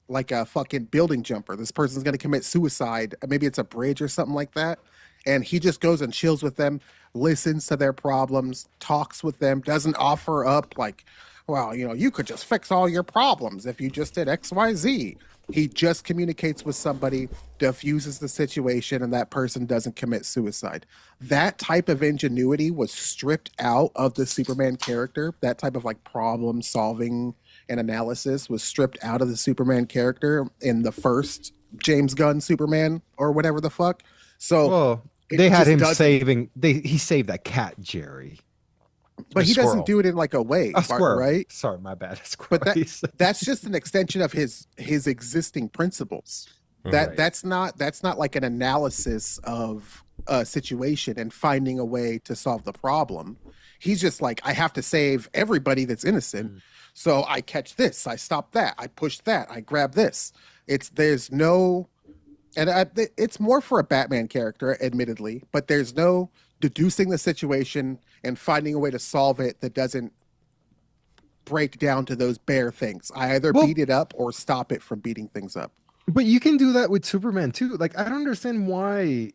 like a fucking building jumper. This person's gonna commit suicide. Maybe it's a bridge or something like that. And he just goes and chills with them, listens to their problems, talks with them, doesn't offer up like, well, you could just fix all your problems if you just did XYZ. He just communicates with somebody, diffuses the situation, and that person doesn't commit suicide. That type of ingenuity was stripped out of the Superman character. That type of like problem solving and analysis was stripped out of the Superman character in the first James Gunn Superman or whatever the fuck. So well, it they had just him doesn't, he saved that cat, Jerry. but A he doesn't squirrel. do it in like a way, A squirrel. right? Sorry, my bad. A But squirrel. that's just an extension of his existing principles. That Right. that's not like an analysis of a situation and finding a way to solve the problem. He's just like, I have to save everybody that's innocent. Mm. So I catch this, I stop that, I push that, I grab this. There's no, and it's more for a Batman character, admittedly, but there's no deducing the situation and finding a way to solve it that doesn't break down to those bare things. I either Well, beat it up or stop it from beating things up. but you can do that with Superman too. Like, I don't understand why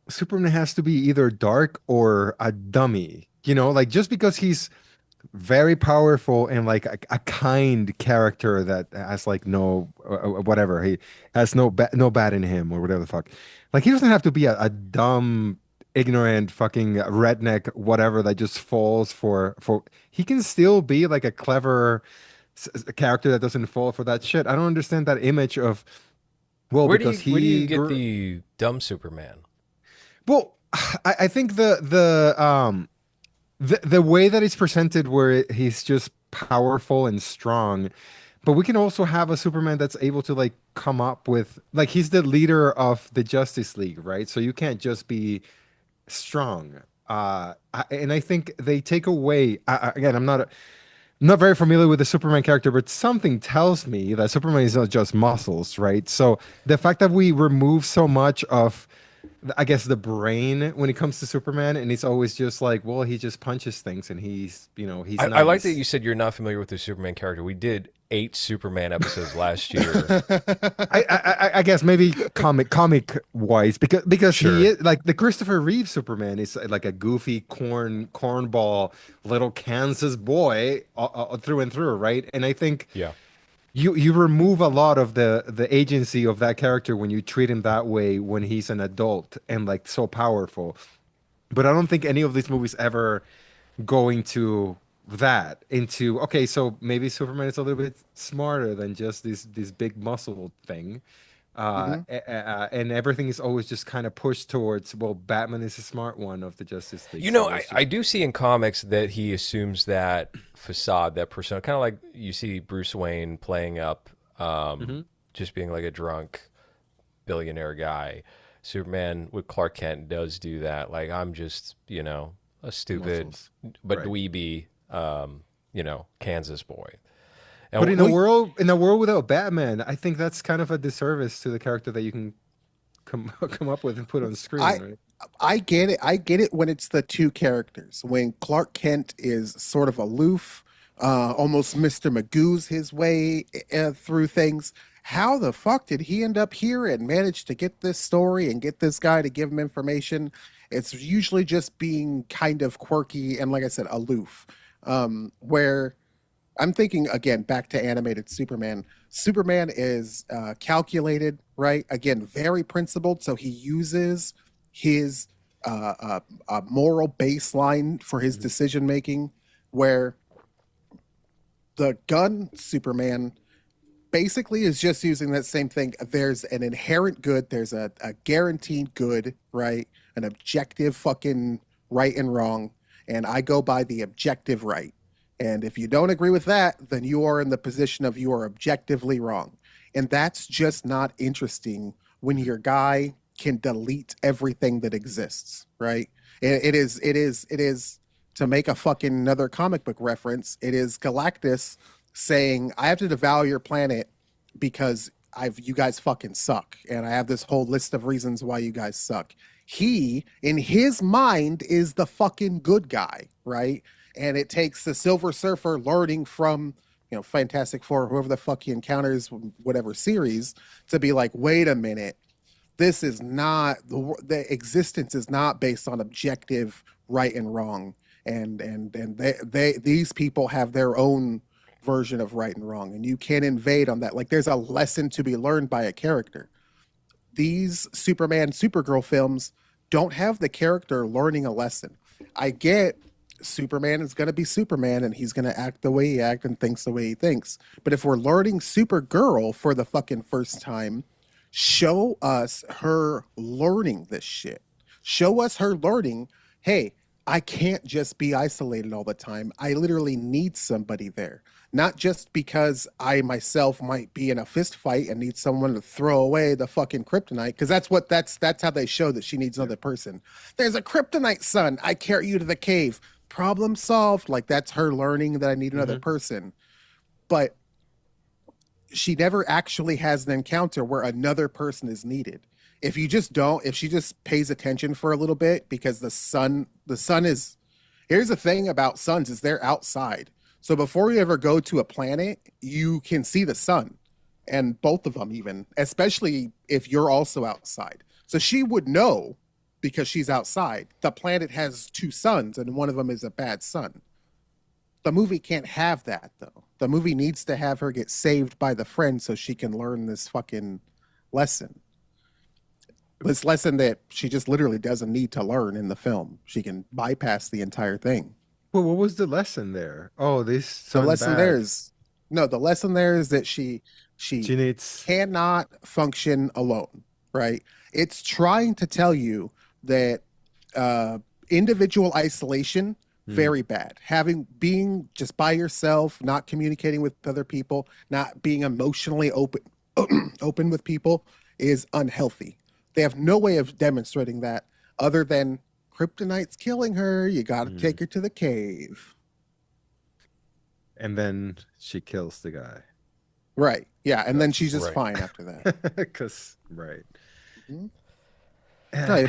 Superman has to be either dark or a dummy. Like just because he's very powerful and like a kind character that has like no whatever he has no bad in him or whatever the fuck. Like he doesn't have to be a dumb, ignorant, fucking redneck whatever that just falls for. He can still be like a clever character that doesn't fall for that shit. I don't understand that image of well Where do because you where do you he get grew. the dumb Superman? Well, I think the way that it's presented where he's just powerful and strong, but we can also have a Superman that's able to like come up with like he's the leader of the Justice League, right? So you can't just be strong. And I think they take away again, I'm not very familiar with the Superman character, but something tells me that Superman is not just muscles, right? So the fact that we remove so much of I guess the brain when it comes to Superman, and it's always just like, well, he just punches things, and he's I like that you nice. said you're not familiar with the Superman character. We did 8 Superman episodes last year. I guess maybe comic wise because he Sure. is like the Christopher Reeve Superman is like a goofy cornball little Kansas boy through and through, right? And I think Yeah. you remove a lot of the agency of that character when you treat him that way when he's an adult and like so powerful. But I don't think any of these movies ever go into okay, so maybe Superman is a little bit smarter than just this big muscle thing. Hmm. And everything is always just kind of pushed towards, well, Batman is a smart one of the Justice League, You know, so I, let's I just do see in comics that he assumes that facade, that persona, kind of like you see Bruce Wayne playing up, Mhm. just being like a drunk billionaire guy. Superman with Clark Kent does do that. Like, I'm just, a stupid Muscles. but Right. dweeby, Kansas boy. But And Well, in a world without Batman, I think that's kind of a disservice to the character that you can come up with and put on screen, I right? I get it. I get it when it's the two characters. When Clark Kent is sort of aloof, almost Mr. Magoo's his way through things. how the fuck did he end up here and manage to get this story and get this guy to give him information? It's usually just being kind of quirky and, like I said, aloof. Where I'm thinking again back to animated Superman. Superman is calculated, right? Again, very principled. So he uses his moral baseline for his Mhm. decision making, where the Gunn Superman basically is just using that same thing. There's an inherent good, there's a guaranteed good, right? An objective fucking right and wrong. And I go by the objective right. And if you don't agree with that, then you are in the position of you are objectively wrong. And that's just not interesting when your guy can delete everything that exists, right? It is to make a fucking another comic book reference. It is Galactus saying, I have to devour your planet because you guys fucking suck. And I have this whole list of reasons why you guys suck. He, in his mind, is the fucking good guy, right? And it takes the Silver Surfer learning from, Fantastic Four, whoever the fuck he encounters, whatever series, to be like, wait a minute, this is not the existence is not based on objective right and wrong, and these people have their own version of right and wrong, and you can't invade on that. Like, there's a lesson to be learned by a character. These Superman, Supergirl films don't have the character learning a lesson. I get Superman is going to be Superman and he's going to act the way he acts and thinks the way he thinks. But if we're learning Supergirl for the fucking first time, show us her learning this shit. Show us her learning, hey, I can't just be isolated all the time. I literally need somebody there. Not just because I myself might be in a fist fight and need someone to throw away the fucking kryptonite, because that's how they show that she needs another person. There's a kryptonite, son. I carry you to the cave. Problem solved. Like, that's her learning that I need another person. But she never actually has an encounter where another person is needed. If she just pays attention for a little bit, because the sun is, here's the thing about suns, is they're outside. So before you ever go to a planet, you can see the sun, and both of them, even, especially if you're also outside. So she would know, because she's outside, the planet has two suns and one of them is a bad sun. The movie can't have that, though. The movie needs to have her get saved by the friend so she can learn this fucking lesson. This lesson that she just literally doesn't need to learn in the film. She can bypass the entire thing. Well, what was the lesson there? Oh, this The sun lesson bad. there is the lesson there is that she She needs. cannot function alone, right? It's trying to tell you that individual isolation, very bad. Being just by yourself, not communicating with other people, not being emotionally open with people is unhealthy. They have no way of demonstrating that other than kryptonite's killing her. You got to take her to the cave. And then she kills the guy. Right. Yeah. And then she's just right. fine after that. Because, right. No,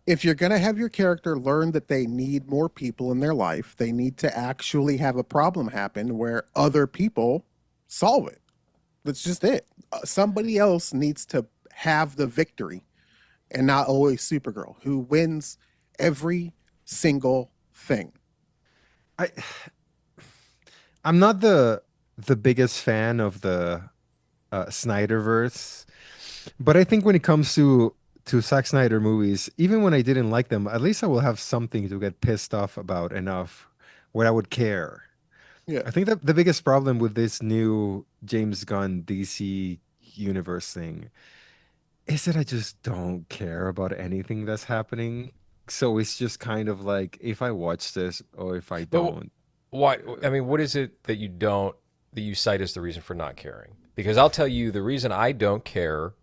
if you're going to have your character learn that they need more people in their life, they need to actually have a problem happen where other people solve it. That's just it. Somebody else needs to have the victory, and not always Supergirl, who wins every single thing. I'm not the biggest fan of the Snyderverse, but I think when it comes to Zack Snyder movies, even when I didn't like them, at least I will have something to get pissed off about enough where I would care. Yeah. I think that the biggest problem with this new James Gunn DC universe thing is that I just don't care about anything that's happening. So it's just kind of like, if I watch this or if I But don't. why? I mean, what is it that you cite as the reason for not caring? Because I'll tell you, the reason I don't care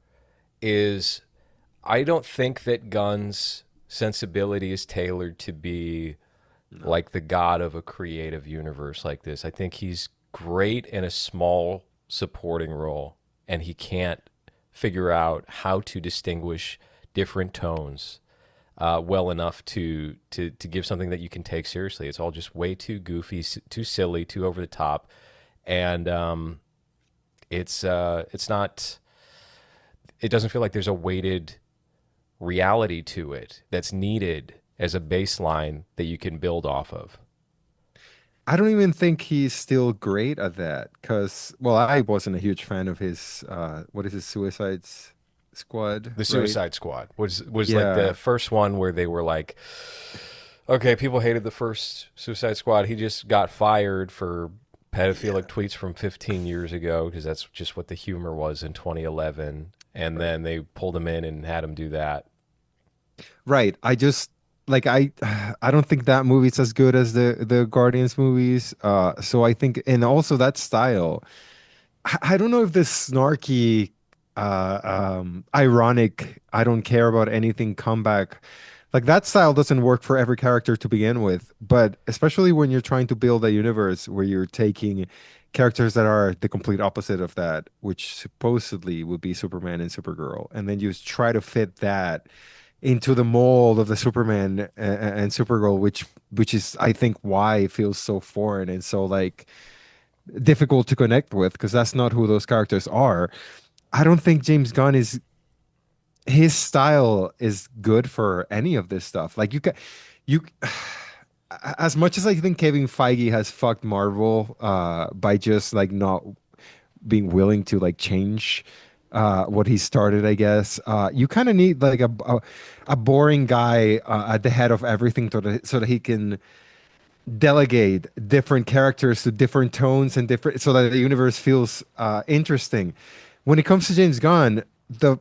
is I don't think that Gunn's sensibility is tailored to be like the god of a creative universe like this. I think he's great in a small supporting role, and he can't figure out how to distinguish different tones well enough to give something that you can take seriously. It's all just way too goofy, too silly, too over the top, and it's not. It doesn't feel like there's a weighted reality to it that's needed as a baseline that you can build off of. I don't even think he's still great at that because, well, I wasn't a huge fan of his, what is his Squad, The right? Suicide Squad was like the Yeah, first one where they were like, okay, people hated the first Suicide Squad. He just got fired for pedophilic yeah. tweets from 15 years ago because that's just what the humor was in 2011. And Right. then they pulled him in and had him do that. Right. I just like I don't think that movie's as good as the Guardians movies. So I think, and also that style. I don't know if this snarky, ironic, I don't care about anything comeback, like that style doesn't work for every character to begin with. But especially when you're trying to build a universe where you're taking characters that are the complete opposite of that, which supposedly would be Superman and Supergirl, and then you try to fit that into the mold of the Superman and Supergirl, which is I think why it feels so foreign and so like difficult to connect with because that's not who those characters are. I don't think James Gunn is his style is good for any of this stuff. Like you as much as I think Kevin Feige has fucked Marvel by just like not being willing to like change what he started, I guess. You kind of need like a boring guy at the head of everything so that he can delegate different characters to different tones and different so that the universe feels interesting. When it comes to James Gunn, the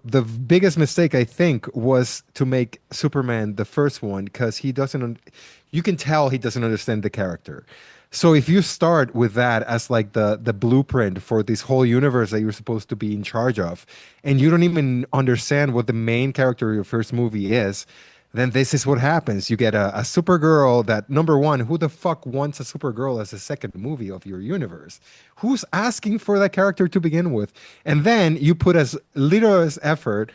biggest mistake I think was to make Superman the first one because he doesn't you can tell he doesn't understand the character. So if you start with that as like the blueprint for this whole universe that you're supposed to be in charge of, and you don't even understand what the main character of your first movie is, then this is what happens. You get a Supergirl that, number one, who the fuck wants a Supergirl as a second movie of your universe? Who's asking for that character to begin with? And then you put as little as effort,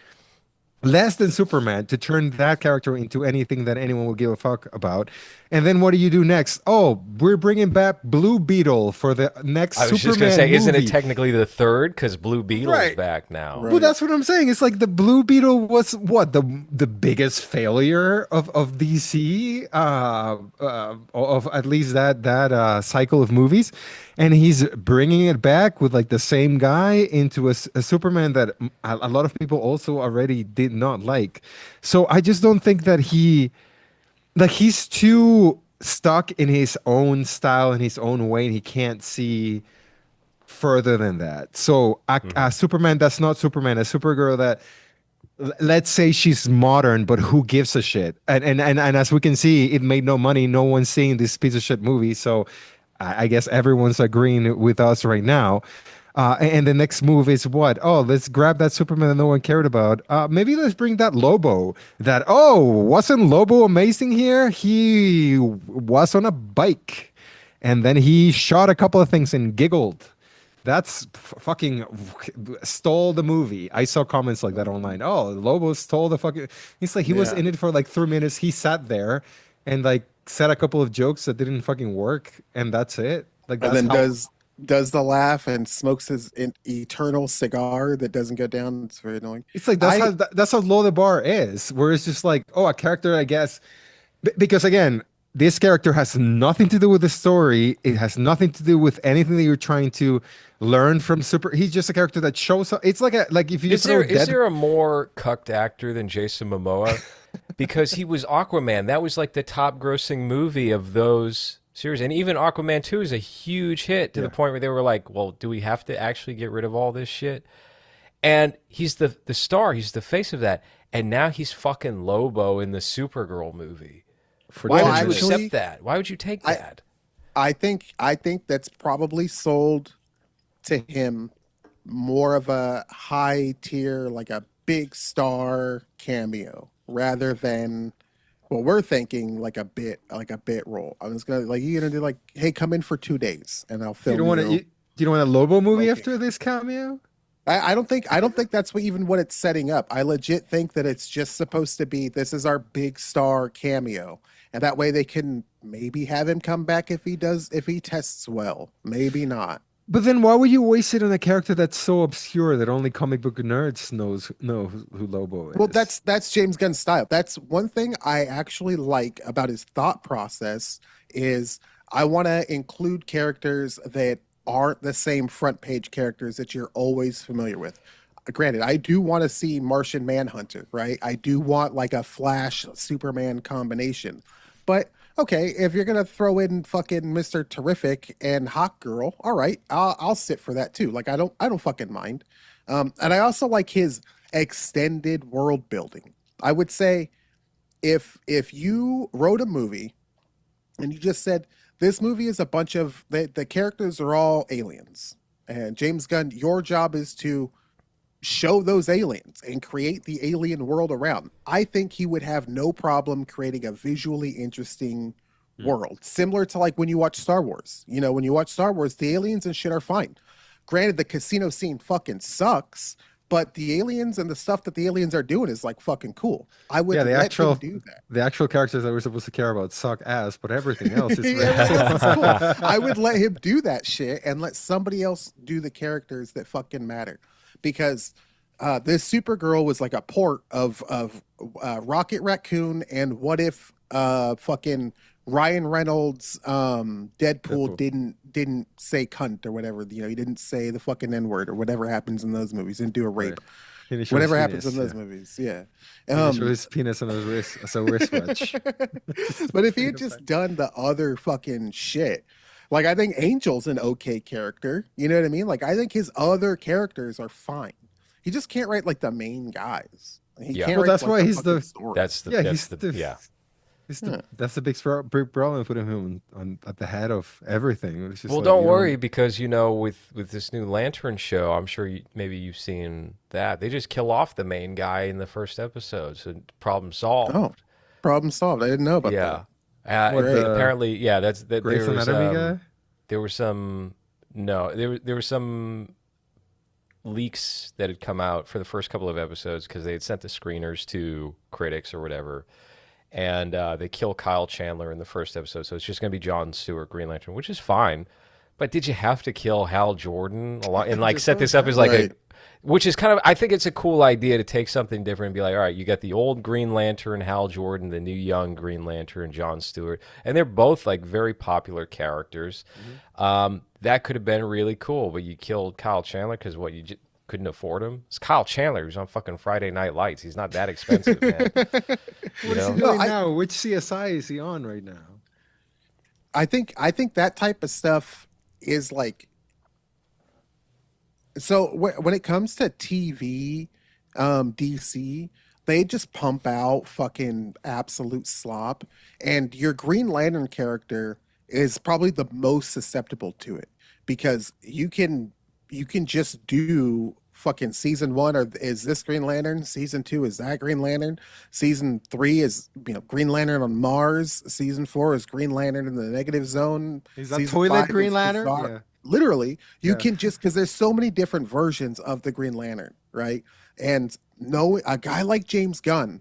less than Superman, to turn that character into anything that anyone will give a fuck about. And then what do you do next? Oh, we're bringing back Blue Beetle for the next I was just gonna Superman say, isn't it movie. technically the third? Because Blue Beetle's Right. back now. Well, Right. that's what I'm saying. It's like the Blue Beetle was what the biggest failure of DC, of at least that cycle of movies, and he's bringing it back with like the same guy into a Superman that a lot of people also already did not like. So I just don't think that he's too stuck in his own style in his own way, and he can't see further than that. So Hmm. a Superman that's not Superman, a Supergirl that let's say she's modern, but who gives a shit? And as we can see, it made no money. No one's seeing this piece of shit movie. So I guess everyone's agreeing with us right now. And the next move is what? Oh, let's grab that Superman that no one cared about. Maybe let's bring that Lobo. That, oh, wasn't Lobo amazing here? He was on a bike and then he shot a couple of things and giggled. That's fucking stole the movie. I saw comments like that online. Oh, Lobo stole the fucking. He's like he was Yeah. in it for like 3 minutes. He sat there and like said a couple of jokes that didn't fucking work, and that's it. Like And that's then how. does the laugh and smokes his eternal cigar that doesn't go down. It's very annoying. It's like I that's how low the bar is. Where it's just like, oh, a character, I guess, because again, this character has nothing to do with the story. It has nothing to do with anything that you're trying to learn from Super. He's just a character that shows up. It's like if you throw Is dead. there a more cucked actor than Jason Momoa? Because he was Aquaman. That was like the top grossing movie of those series. And even Aquaman 2 is a huge hit to the Yeah. point where they were like, well, do we have to actually get rid of all this shit? And he's the star, he's the face of that. And now he's fucking Lobo in the Supergirl movie. For Why well 10 would you minutes. actually accept that? Why would you take I that? I think that's probably sold to him more of a high tier, like a big star cameo, rather than what we're thinking like a bit role. I was gonna like you gonna do like, hey, come in for 2 days and I'll You don't film want to. you You don't want a Lobo movie after location. this cameo? I don't think that's what even what it's setting up. I legit think that it's just supposed to be this is our big star cameo. And that way they can maybe have him come back if he tests well. Maybe not. But then why would you waste it on a character that's so obscure that only comic book nerds know who Lobo Well, is? that's James Gunn's style. That's one thing I actually like about his thought process is I want to include characters that aren't the same front page characters that you're always familiar with. Granted, I do want to see Martian Manhunter, right? I do want like a Flash Superman combination. But okay, if you're gonna throw in fucking Mr. Terrific and Hawk Girl, all right, I'll sit for that too. Like I don't fucking mind. And I also like his extended world building. I would say if you wrote a movie and you just said this movie is a bunch of the characters are all aliens, and James Gunn, your job is to show those aliens and create the alien world around. I think he would have no problem creating a visually interesting world, similar to like when you watch Star Wars. You know, when you watch Star Wars, the aliens and shit are fine. Granted, the casino scene fucking sucks, but the aliens and the stuff that the aliens are doing is like fucking cool. I would Yeah, let him do that. the actual characters that we're supposed to care about suck ass, but everything else is very Everything else is cool. cool. I would let him do that shit and let somebody else do the characters that fucking matter. Because this Supergirl was like a port of Rocket Raccoon and what if fucking Ryan Reynolds Deadpool didn't say cunt or whatever, you know, he didn't say the fucking N-word or whatever happens in those movies, didn't do a rape. Right. He didn't show his Whatever happens in penis, those yeah. movies, yeah. He didn't show his penis on his wrist as a wristwatch. But if he had just done the other fucking shit, like I think Angel's an okay character, you know what I mean? Like I think his other characters are fine. He just can't write like the main guys. He Yeah. can't Well, write that's like why the he's fucking the story. That's the yeah, that's the yeah. that's the big problem putting him on at the head of everything. It's just Well, like, don't you worry because you know with this new Lantern show, I'm sure maybe you've seen that they just kill off the main guy in the first episode, so problem solved. Oh, problem solved. I didn't know about Yeah, What, the apparently, yeah. That's that. Grey's Anatomy guy? There were some no, there were some leaks that had come out for the first couple of episodes because they had sent the screeners to critics or whatever, and they kill Kyle Chandler in the first episode. So it's just going to be John Stewart, Green Lantern, which is fine. But did you have to kill Hal Jordan and like Just set so this up as sad. like Right. which is kind of, I think it's a cool idea to take something different and be like, all right, you got the old Green Lantern, Hal Jordan, the new young Green Lantern, John Stewart, and they're both like very popular characters. That could have been really cool, but you killed Kyle Chandler because what you couldn't afford him. It's Kyle Chandler who's on fucking Friday Night Lights. He's not that expensive, man. What You is he know? doing I- now? Which CSI is he on right now? I think that type of stuff is like so when it comes to TV, DC, they just pump out fucking absolute slop, and your Green Lantern character is probably the most susceptible to it because you can just do fucking season one or is this Green Lantern, season two is that Green Lantern, season three is Green Lantern on Mars, season four is Green Lantern in the negative zone, Is that season toilet five Green is Lantern? Bizarre. Yeah. Literally, you Yeah. can just because there's so many different versions of the Green Lantern, right? And no, a guy like James Gunn,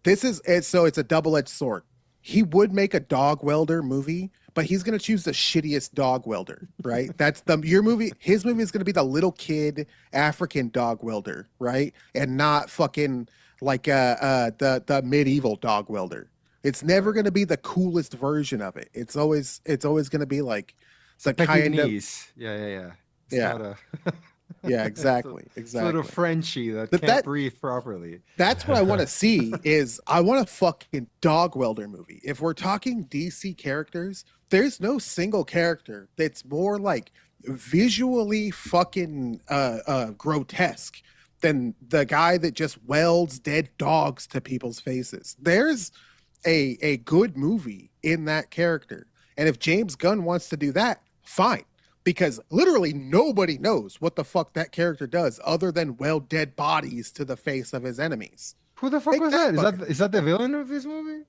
so it's a double-edged sword. He would make a dog welder movie, but he's gonna choose the shittiest dog welder, right? That's your movie. His movie is gonna be the little kid African dog welder, right? And not fucking like the medieval dog welder. It's never gonna be the coolest version of it. It's always gonna be like the kind of Pekingese. Yeah. It's Yeah. not a yeah, exactly, it's a little exactly. Frenchie that But can't that- breathe properly. That's what I want to see is I want a fucking dog welder movie. If we're talking DC characters, there's no single character that's more like visually fucking grotesque than the guy that just welds dead dogs to people's faces. There's a good movie in that character. And if James Gunn wants to do that, fine. Because literally nobody knows what the fuck that character does other than weld dead bodies to the face of his enemies. Who the fuck Make was that that? Is that the villain of this movie?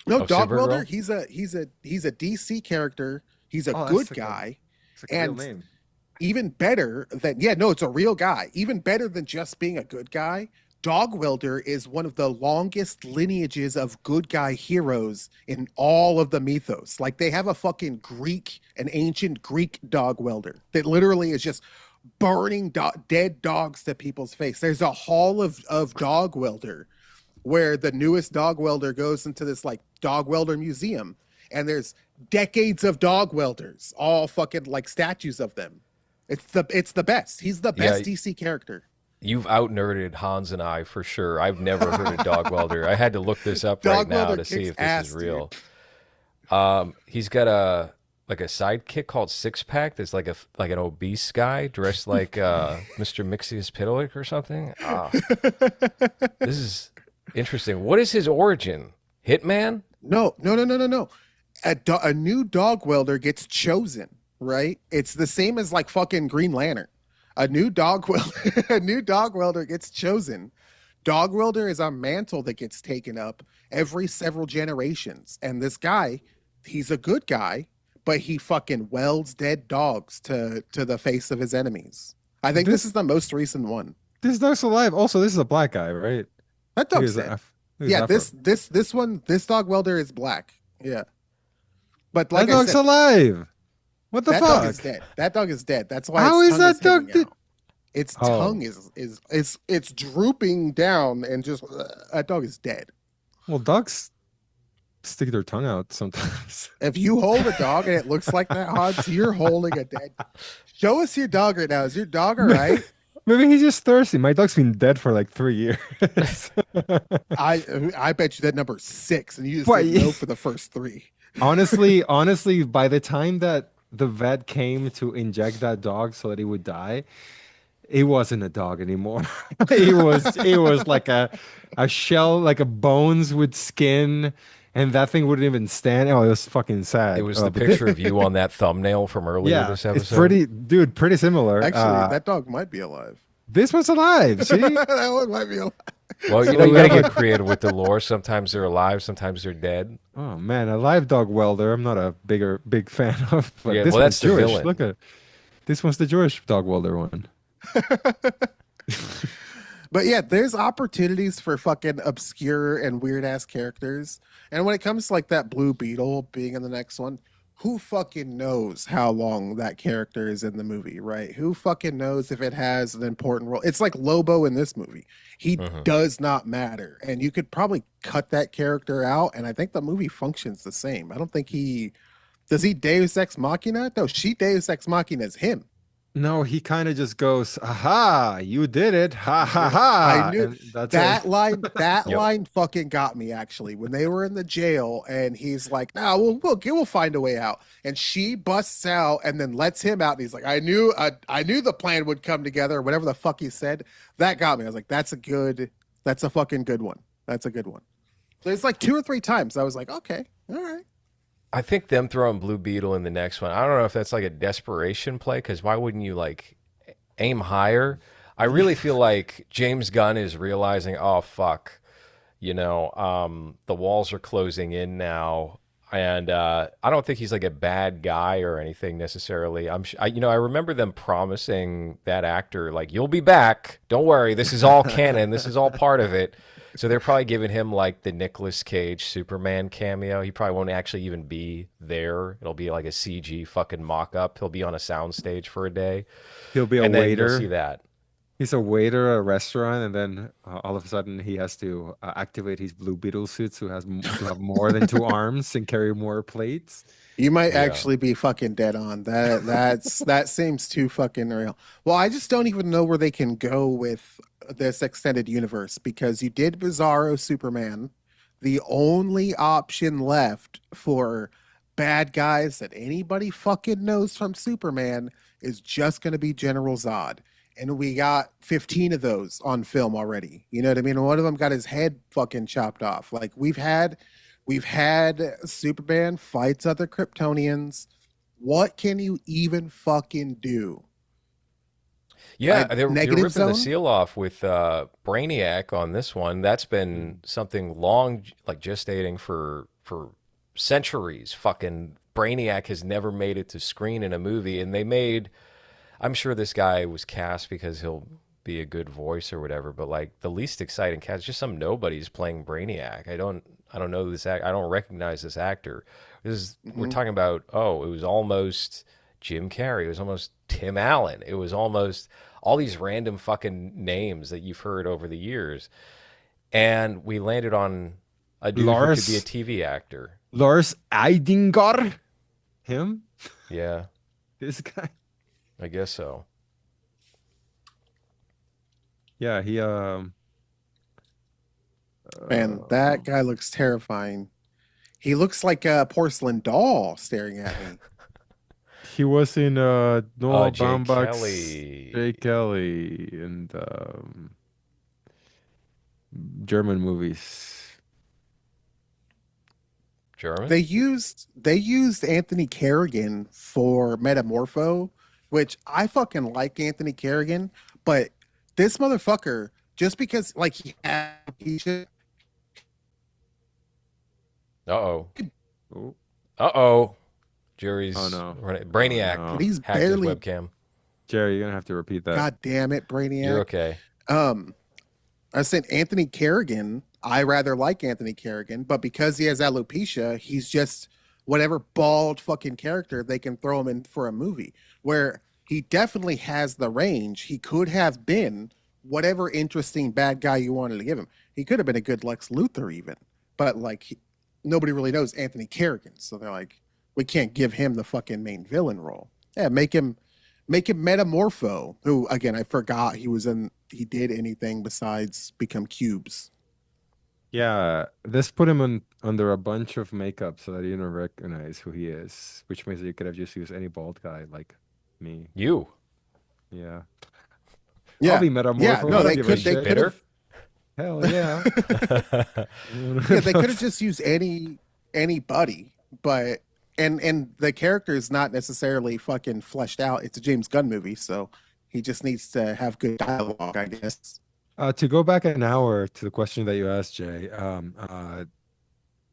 No, Oh, Dog Supergirl? Welder, he's a DC character. He's a Oh, that's good the guy. It's like a real And- name. Even better than it's a real guy. Even better than just being a good guy. Dog Welder is one of the longest lineages of good guy heroes in all of the mythos. Like they have a fucking an ancient Greek dog welder that literally is just burning dead dogs to people's face. There's a hall of dog welder where the newest dog welder goes into this like dog welder museum, and there's decades of dog welders, all fucking like statues of them. It's the best. He's the best DC character. You've out-nerded Hans and I for sure. I've never heard of Dog Welder. I had to look this up right now to see if this is real. He's got a sidekick called Six Pack that's like an obese guy dressed like Mr. Mixius Pitalik or something. This is interesting. What is his origin? Hitman? No. A new dog welder gets chosen, right? It's the same as like fucking Green Lantern. A new dog welder gets chosen. Dog welder is a mantle that gets taken up every several generations. And this guy, he's a good guy, but he fucking welds dead dogs to the face of his enemies. I think this is the most recent one. This dog's alive. Also, this is a black guy, right? That dog's dead. Yeah, this dog welder is black. Yeah. But like that dog's alive. What the fuck? That dog is dead. That dog is dead. That's why. How is that dog dead? Its tongue is drooping down, and just that dog is dead. Well, dogs stick their tongue out sometimes. If you hold a dog and it looks like that, Hans, you're holding a dead. Show us your dog right now. Is your dog all right? Maybe he's just thirsty. My dog's been dead for like 3 years. I bet you that number's 6, and you just didn't know for the first 3. Honestly, by the time that the vet came to inject that dog so that he would die, it wasn't a dog anymore. it was like a shell, like a bones with skin, and that thing wouldn't even stand. Oh, it was fucking sad. It was the picture of you on that thumbnail from earlier this episode. It's pretty similar. Actually, that dog might be alive. This one's alive. See? That one might be alive. Well, you gotta get creative with the lore. Sometimes they're alive, sometimes they're dead. Oh man, a live dog welder. I'm not a big fan of. But yeah, this well, one's that's the Jewish. villain. Look at this one's the Jewish dog welder one. But yeah, there's opportunities for fucking obscure and weird ass characters. And when it comes to like that Blue Beetle being in the next one, who fucking knows how long that character is in the movie, right? Who fucking knows if it has an important role? It's like Lobo in this movie. He does not matter. And you could probably cut that character out, and I think the movie functions the same. I don't think does he Deus Ex Machina? No, she Deus Ex Machina is him. No, he kind of just goes, "Aha, you did it. Ha ha ha." I knew that line. That line fucking got me actually when they were in the jail, and he's like, "No, we'll find a way out." And she busts out and then lets him out, and he's like, "I knew the plan would come together." Or whatever the fuck he said. That got me. I was like, "That's a fucking good one. That's a good one." There's like 2 or 3 times I was like, "Okay, all right." I think them throwing Blue Beetle in the next one, I don't know if that's like a desperation play, because why wouldn't you like aim higher? I really feel like James Gunn is realizing, oh, fuck, the walls are closing in now. And I don't think he's like a bad guy or anything necessarily. I remember them promising that actor, like, you'll be back. Don't worry. This is all canon. This is all part of it. So they're probably giving him like the Nicolas Cage Superman cameo. He probably won't actually even be there. It'll be like a CG fucking mock-up. He'll be on a soundstage for a day. He'll be a and then waiter. you'll see that. He's a waiter at a restaurant, and then all of a sudden he has to activate his Blue Beetle suits, who have more than 2 arms and carry more plates. You might actually be fucking dead on. That seems too fucking real. Well, I just don't even know where they can go with this extended universe, because you did Bizarro Superman. The only option left for bad guys that anybody fucking knows from Superman is just going to be General Zod. And we got 15 of those on film already. You know what I mean? One of them got his head fucking chopped off. Like we've had Superman fights other Kryptonians. What can you even fucking do? Yeah, they're ripping the seal off with Brainiac on this one. That's been something long, like gestating for centuries. Fucking Brainiac has never made it to screen in a movie, and I'm sure this guy was cast because he'll be a good voice or whatever, but like the least exciting cast, just some nobodies playing Brainiac. I don't know this act. I don't recognize this actor. We're Mhm. talking about. Oh, it was almost Jim Carrey. It was almost Tim Allen. It was almost all these random fucking names that you've heard over the years, and we landed on a dude who could be a Lars TV actor. Lars Eidinger. Him? Yeah, This guy? I guess so. Yeah, he Man, that guy looks terrifying. He looks like a porcelain doll staring at me. he was in Noah Jay Baumbach's Jay Kelly, Kelly and German movies. German. They used Anthony Kerrigan for Metamorpho, which I fucking like Anthony Kerrigan, but this motherfucker, just because like he should, Uh-oh. Oh, Uh-oh. Jerry's oh no. Brainiac Oh, no. he's hacked his barely, webcam. Jerry, you're gonna have to repeat that. god damn it, You're Brainiac. okay. Um, I said Anthony Kerrigan. I rather like Anthony Kerrigan, but because he has alopecia, he's just whatever bald fucking character they can throw him in for a movie. Where he definitely has the range. He could have been whatever interesting bad guy you wanted to give him. He could have been a good Lex Luthor even, but like nobody really knows Anthony Kerrigan, so they're like, we can't give him the fucking main villain role. Yeah, make him Metamorpho, who again I forgot he did anything besides become cubes. Yeah, this put him under a bunch of makeup so that you don't recognize who he is, which means that you could have just used any bald guy like me. You. Yeah. I'll Yeah. be Yeah, Metamorpho. no, I don't they give a could they shit. could have Hell yeah. yeah, they could have just used anybody, but and the character is not necessarily fucking fleshed out. It's a James Gunn movie, so he just needs to have good dialogue, I guess. To go back an hour to the question that you asked, Jay,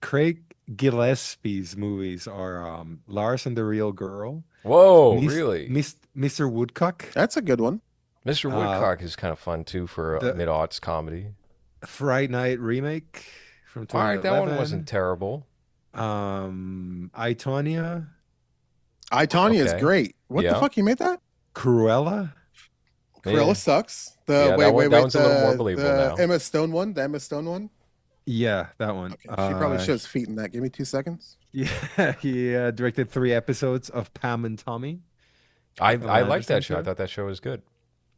Craig Gillespie's movies are Lars and the Real Girl, Whoa, really? Mr. Woodcock, That's a good one. Mr. uh, Woodcock is kind of fun too for a the mid-aughts comedy. Fright Night remake from All right, that one wasn't 2011, terrible. I, Tonya, I, Tanya is Okay. great. What the Yeah. fuck? You made that? Cruella. Cruella Yeah. sucks. Yeah, that one's a little more believable the now. Emma Stone one. The Emma Stone one. Yeah, that one. Okay, she probably shows feet in that. Give me 2 seconds. Yeah, he directed 3 episodes of Pam and Tommy, I Pamela liked that Anderson show. I show. thought that show was good.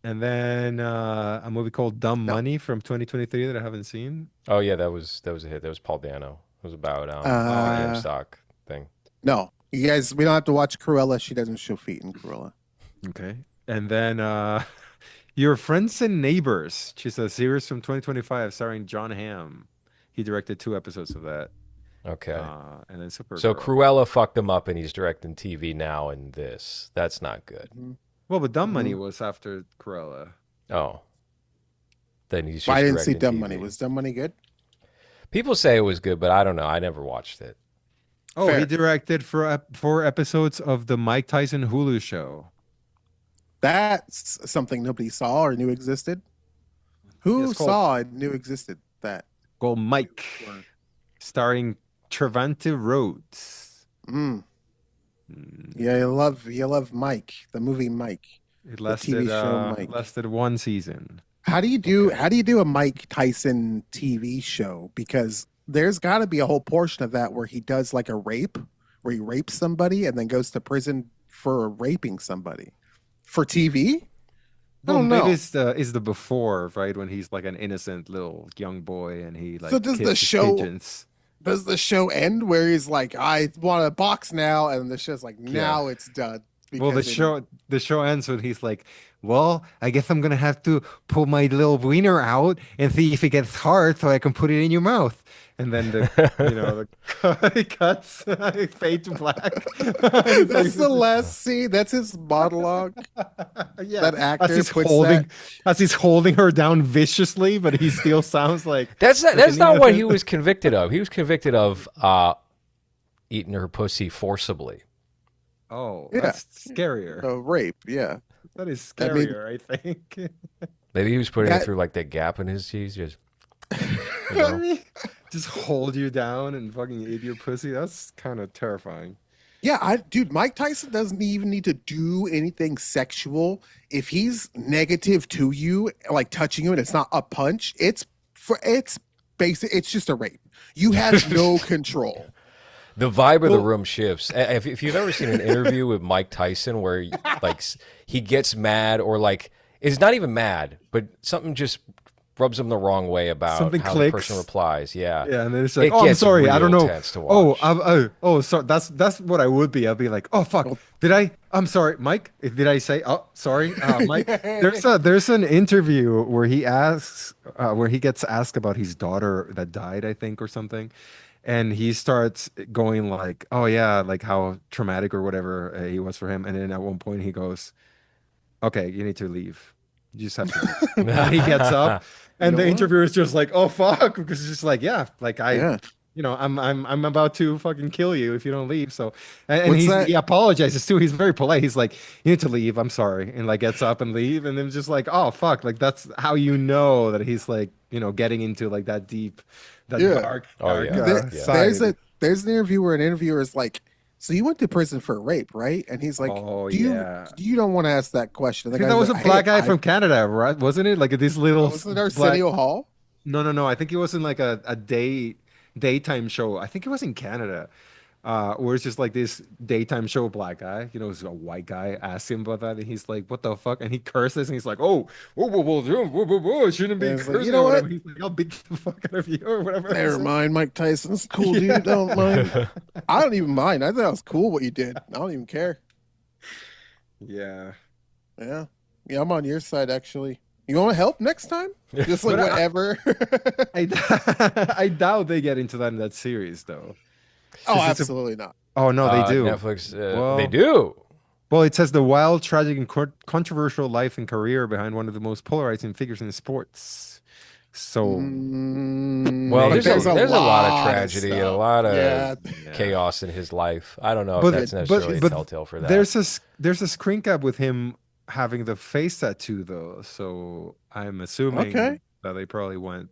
And then a movie called Dumb No, Money from 2023 that I haven't seen. Oh yeah, that was a hit. That was Paul Dano. It was about the uh, GameStop thing. no. You guys, we don't have to watch Cruella. She doesn't show feet in Cruella. Okay. And then Your Friends and Neighbors, which is a series from 2025 starring John Hamm. He directed 2 episodes of that. Okay. And then So Supergirl. Cruella fucked him up, and he's directing TV now. And this, that's not good. Mhm. Well, but Dumb Money Mhm. was after Cruella. Oh, then he's Well, I just didn't see directing Dumb TV. Money. Was Dumb Money good? People say it was good, but I don't know. I never watched it. Oh, he Fair. directed 4 episodes of the Mike Tyson Hulu show. That's something nobody saw or knew existed. Who It's called saw and knew existed that? called Mike, starring Trevante Rhodes. Mm. Mm, Yeah, you love Mike, the movie Mike, It the TV show Mike. lasted 1 season. How do you do Okay. how do you do a Mike Tyson TV show? Because there's got to be a whole portion of that where he does like a rape, where he rapes somebody and then goes to prison for raping somebody for TV. I Well, don't maybe know. it's the before, right? When he's like an innocent little young boy and he So like does the kisses show pigeons. does the show end where he's like, I want to box now, and the show's like, Yeah. now it's done. Well, Because the show ends when he's like, "Well, I guess I'm gonna have to pull my little wiener out and see if it gets hard, so I can put it in your mouth." And then the cuts, fade to black. that's the last scene. That's his monologue. Yeah, That as actor he's puts holding her down viciously, but he still sounds like That's freaking not what he was convicted of. He was convicted of eating her pussy forcibly. Oh, Yeah. that's scarier. Rape. Yeah. That is I mean- scarier, I think. Maybe he was putting it That through like that gap in his teeth. Just you I know. mean, just hold you down and fucking eat your pussy. That's kind of terrifying. Yeah, dude, Mike Tyson doesn't even need to do anything sexual. If he's negative to you, like touching you, and it's not a punch, it's basic. It's just a rape. You have no control. The vibe of the Well, room shifts. If you've ever seen an interview with Mike Tyson where like he gets mad or like it's not even mad, but something just rubs him the wrong way about Something how the person clicks. replies. Yeah, Yeah, and then it's like, it oh, I'm gets sorry, I don't real know. tense to Oh, watch. so that's what I would be. I'll be like, oh fuck, well, I'm sorry, Mike. Did I say? Oh, sorry, Mike. There's an interview where where he gets asked about his daughter that died, I think, or something, and he starts going like, oh yeah, like how traumatic or whatever it was for him, and then at one point he goes, okay, you need to leave. You just have to leave. And then he gets up, you and know the what? interviewer is just like, "Oh fuck," because it's just like, "Yeah, like Yeah. I'm about to fucking kill you if you don't leave." So, and What's he that? apologizes too. He's very polite. He's like, "You need to leave. I'm sorry," and like gets up and leave, and then just like, "Oh fuck," like that's how you know that he's like, getting into like that deep, that Yeah. Oh dark yeah, There, yeah. side. there's an interview where an interviewer is like, "So you went to prison for rape, right?" And he's like, Oh "Do you yeah. you don't want to ask that question?" I The think that guy's was like, a "Hey, black guy I from Canada, right? Wasn't it? Like this little wasn't black. Arsenio Hall." No, no, no. I think it was in like a daytime show. I think it was in Canada, where it's just like this daytime show black guy. It's a white guy asked him about that, and he's like, "What the fuck?" And he curses, and he's like, "Oh, whoa, whoa, whoa, whoa, whoa, whoa, it shouldn't be And it's like, you cursing know or what? whatever." He's like, "I'll beat the fuck out of you," or whatever he Never said. mind, Mike Tyson's cool, dude. Yeah, Don't mind. I don't even mind. I thought it was cool what you did. I don't even care. yeah. Yeah. Yeah, I'm on your side actually. You want to help next time? Just like But whatever. I I doubt they get into that in that series though, Oh, because it's a. absolutely not. Oh no, they do. Netflix, they Well. do. Well, it says the wild, tragic, and controversial life and career behind one of the most polarizing figures in sports. So Well, But maybe, there's there's a lot of lot of tragedy and a stuff. lot of Yeah. yeah. chaos in his life. I don't know if But that's necessarily a but telltale for that. there's a screen cap with him having the face tattoo though. So I'm Okay. assuming that they probably went,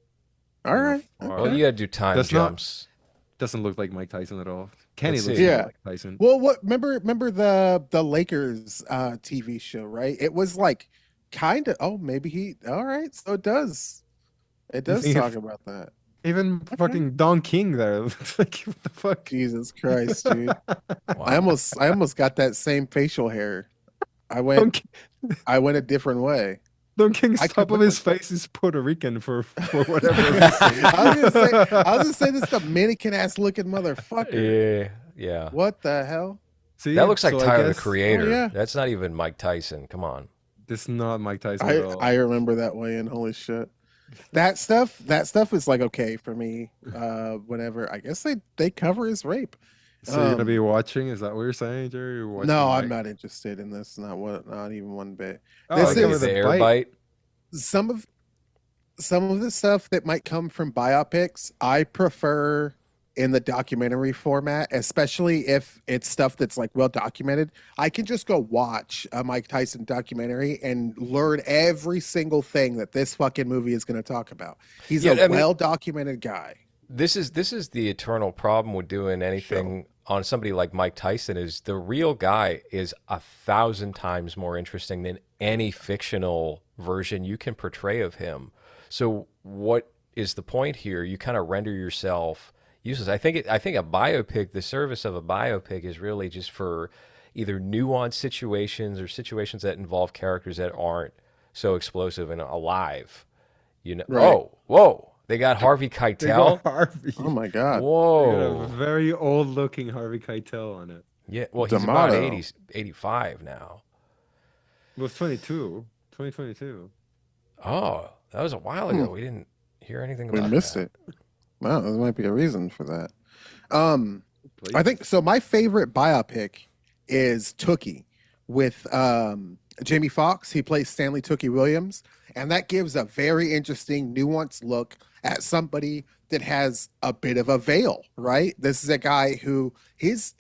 All right. Well, far. you got to do time Does not jumps. doesn't look like Mike Tyson at all. Kenny Let's looks see. more Yeah. like Tyson. Well, what remember the Lakers TV show, right? It was like kind of maybe he all right, so it does. It You does think talk if about that. even Okay. fucking Don King there looks like what the fuck? Jesus Christ, dude. Wow. I almost got that same facial hair. I Don, went King- I went a different way. Don King's I top could of look his like face is Puerto Rican for whatever reason. I was gonna say this Dominican ass looking motherfucker. Yeah, yeah. What the hell? See, That looks like so I Tyler the guess Creator. yeah. That's not even Mike Tyson. Come on. this is not Mike Tyson at all. I remember that way and holy shit. That stuff is like okay for me. Whenever I guess they cover his rape. So you're gonna be watching? Is that what you're saying, Jerry? You're watching No, I'm Mike? not interested in this. Not even one bit. Oh, This I Like cover is the the air bite. bite. some of the stuff that might come from biopics. I prefer in the documentary format, especially if it's stuff that's like well documented. I can just go watch a Mike Tyson documentary and learn every single thing that this fucking movie is going to talk about. He's Yeah, a I mean- well documented guy. This is the eternal problem with doing anything on somebody like Mike Tyson is the real guy is 1,000 times more interesting than any fictional version you can portray of him. So what is the point here? You kind of render yourself useless. I think a biopic, the service of a biopic is really just for either nuanced situations or situations that involve characters that aren't so explosive and alive. Right. Oh, whoa. They got Harvey They got Keitel. Harvey. Oh my god. They got a Whoa. very old-looking Harvey Keitel on it. Yeah, well, he's about D'Amato. 80, 85 now. It was 2022. Oh, that was a while ago. We didn't hear anything We about missed that. it. Wow, there might be a reason for that. I Please. think so. My favorite biopic is Tookie with Jamie Foxx. He plays Stanley Tookie Williams, and that gives a very interesting, nuanced look at somebody that has a bit of a veil. Right, this is a guy who his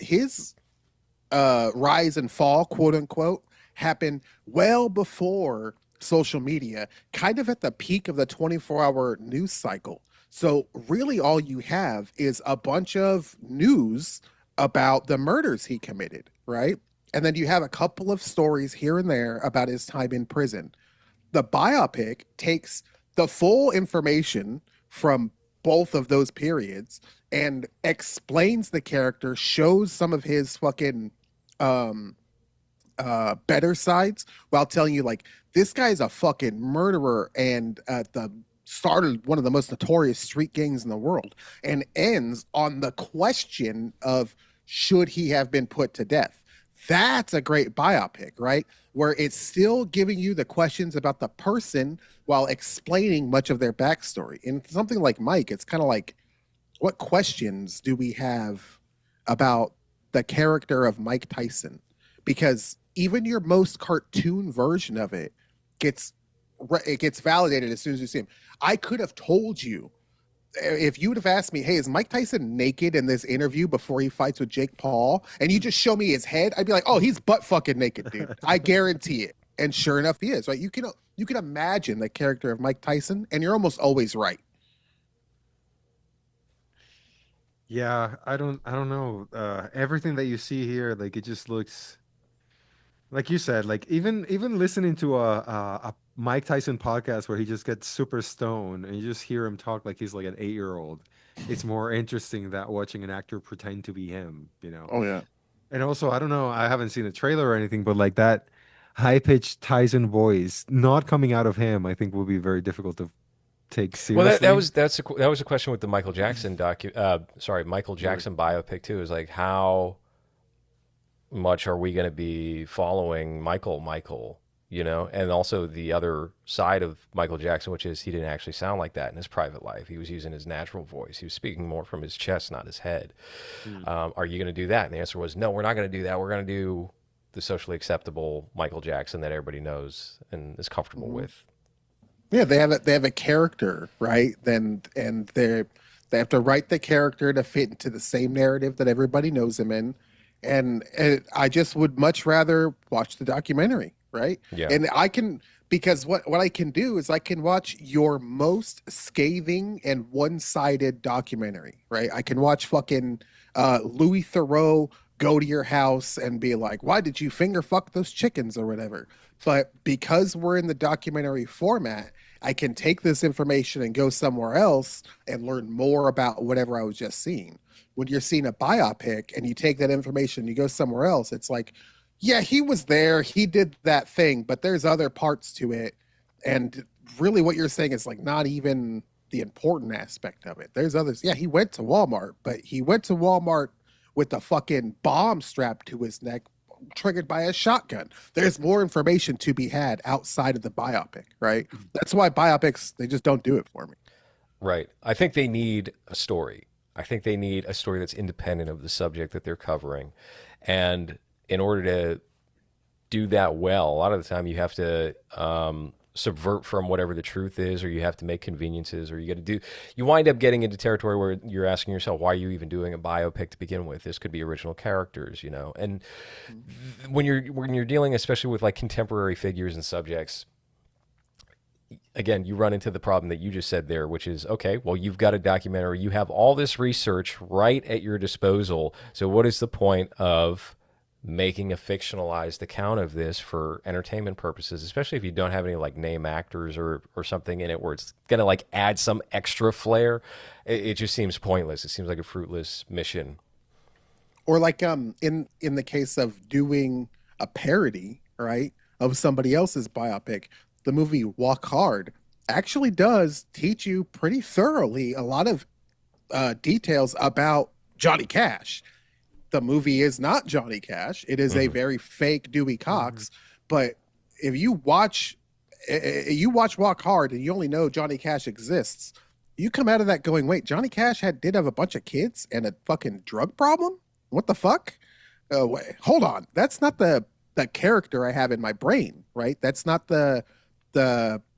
rise and fall, quote unquote, happened well before social media, kind of at the peak of the 24-hour news cycle. So really all you have is a bunch of news about the murders he committed, right? And then you have a couple of stories here and there about his time in prison. The biopic takes the full information from both of those periods and explains the character, shows some of his fucking um better sides while telling you like this guy's a fucking murderer and the started one of the most notorious street gangs in the world, and ends on the question of should he have been put to death. That's a great biopic, right? Where it's still giving you the questions about the person while explaining much of their backstory. In something like Mike, it's kind of like, what questions do we have about the character of Mike Tyson? Because even your most cartoon version of gets it gets validated as soon as you see him. I could have told you if you would have asked me, hey, is Mike Tyson naked in this interview before he fights with Jake Paul? And you just show me his head, I'd be like, oh, he's butt fucking naked, dude. I guarantee it. And sure enough, he is, right? You can imagine the character of Mike Tyson, and you're almost always right. Yeah, I don't know. Everything that you see here, like it just looks like you said, like even listening to a Mike Tyson podcast where he just gets super stoned and you just hear him talk like he's like an 8-year-old. It's more interesting that watching an actor pretend to be him, you know. Oh yeah. And also, I don't know, I haven't seen the trailer or anything, but like that high-pitched Tyson voice not coming out of him, I think will be very difficult to take Well, seriously. that was a question with the Michael Jackson Michael Jackson biopic too. Is like how much are we going to be following Michael, you know, and also the other side of Michael Jackson, which is he didn't actually sound like that in his private life. He was using his natural voice. He was speaking more from his chest, not his head. Mm. Are you going to do that? And the answer was no. We're not going to do that. We're going to do the socially acceptable Michael Jackson that everybody knows and is comfortable Mhm. with. Yeah, they have a character, right? Then and they have to write the character to fit into the same narrative that everybody knows him in. And I just would much rather watch the documentary, right? Yeah. And I can because what I can do is I can watch your most scathing and one-sided documentary, right? I can watch fucking Louis Theroux go to your house and be like, "Why did you finger fuck those chickens or whatever?" But because we're in the documentary format, I can take this information and go somewhere else and learn more about whatever I was just seeing. When you're seeing a biopic and you take that information, you go somewhere else, it's like, yeah, he was there, he did that thing, but there's other parts to it. And really what you're saying is like not even the important aspect of it. There's others. Yeah, he went to Walmart, but he went to Walmart with a fucking bomb strapped to his neck, triggered by a shotgun. There's more information to be had outside of the biopic, right? That's why biopics, they just don't do it for me. Right. I think they need a story. I think they need a story that's independent of the subject that they're covering. And in order to do that well, a lot of the time you have to subvert from whatever the truth is, or you have to make conveniences, or you wind up getting into territory where you're asking yourself, why are you even doing a biopic to begin with? This could be original characters, you know? And when you're dealing, especially with like contemporary figures and subjects, again, you run into the problem that you just said there, which is, okay, well, you've got a documentary, you have all this research right at your disposal. So what is the point of making a fictionalized account of this for entertainment purposes, especially if you don't have any like name actors or something in it where it's going to like add some extra flair? It just seems pointless. It seems like a fruitless mission. Or like in the case of doing a parody, right, of somebody else's biopic, the movie Walk Hard actually does teach you pretty thoroughly a lot of details about Johnny Cash. The movie is not Johnny Cash. It is a very fake Dewey Cox. But if you watch Walk Hard and you only know Johnny Cash exists, you come out of that going, wait, Johnny Cash did have a bunch of kids and a fucking drug problem? What the fuck? Wait, hold on. That's not the character I have in my brain, right? That's not the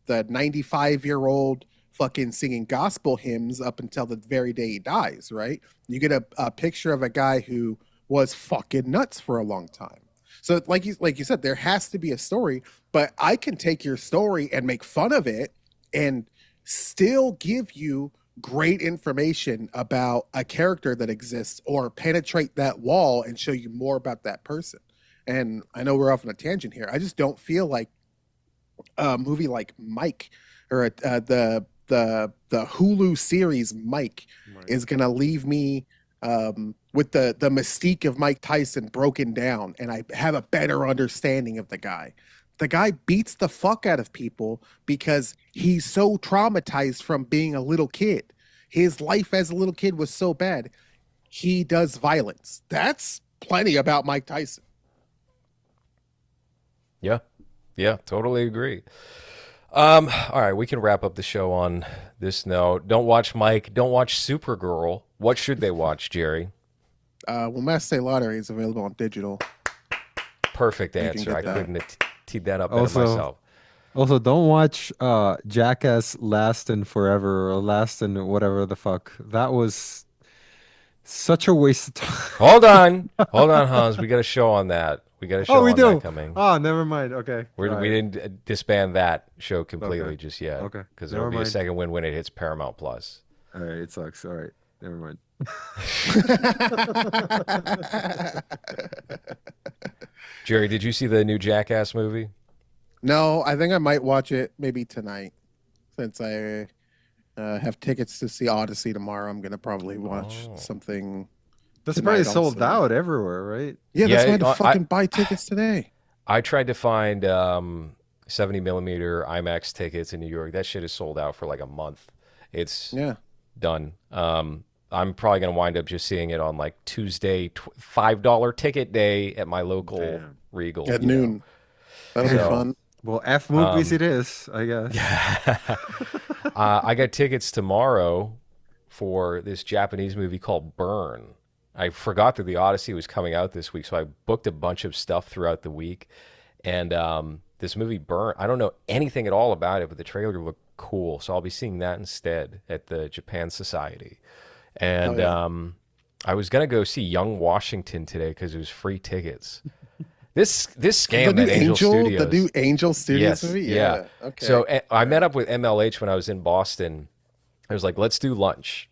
95-year-old fucking singing gospel hymns up until the very day he dies, right? You get a picture of a guy who was fucking nuts for a long time. So like you said, there has to be a story, but I can take your story and make fun of it and still give you great information about a character that exists or penetrate that wall and show you more about that person. And I know we're off on a tangent here. I just don't feel like a movie like Mike or the Hulu series Mike Right. is gonna leave me with the mystique of Mike Tyson broken down, and I have a better understanding of the guy. The guy beats the fuck out of people because he's so traumatized from being a little kid. His life as a little kid was so bad. He does violence. That's plenty about Mike Tyson. Yeah. Yeah, totally agree. All right, we can wrap up the show on this note. Don't watch Mike. Don't watch Supergirl. What should they watch, Jerry? Well, Mass State Lottery is available on digital. Perfect You can answer. get I that. couldn't have teed that up better Also, myself. also don't watch Jackass Last and Forever or Last and whatever the fuck. That was such a waste of time. Hold on, Hans. We got a show on that. We got a Oh, show we on that do. coming. Oh, never mind. Okay. All We right. didn't disband that show completely Okay. just yet Okay. because Never there'll be a mind. second win when it hits Paramount Plus. All right. It sucks. All right. Never mind. Jerry, did you see the new Jackass movie? No, I think I might watch it maybe tonight since I have tickets to see Odyssey tomorrow. I'm gonna probably watch Oh. something That's probably tonight sold also. out everywhere, right? Yeah, that's why I had to I fucking buy tickets today. I tried to find 70 millimeter IMAX tickets in New York. That shit is sold out for like a month. It's Yeah. done. I'm probably gonna wind up just seeing it on like Tuesday, $5 ticket day at my local Damn. Regal At you know. noon. That'll be So, fun. Well, F movies Um, it is, I guess. I got tickets tomorrow for this Japanese movie called Burn. I forgot that the Odyssey was coming out this week, so I booked a bunch of stuff throughout the week. And this movie Burn, I don't know anything at all about it, but the trailer looked cool, so I'll be seeing that instead at the Japan Society. Hell And yeah. I was gonna go see Young Washington today because it was free tickets. This The scam new that Angel Studios. the new Angel Studios Yes, movie? yeah. Yeah. Okay. So I met up with MLH when I was in Boston. I was like, let's do lunch.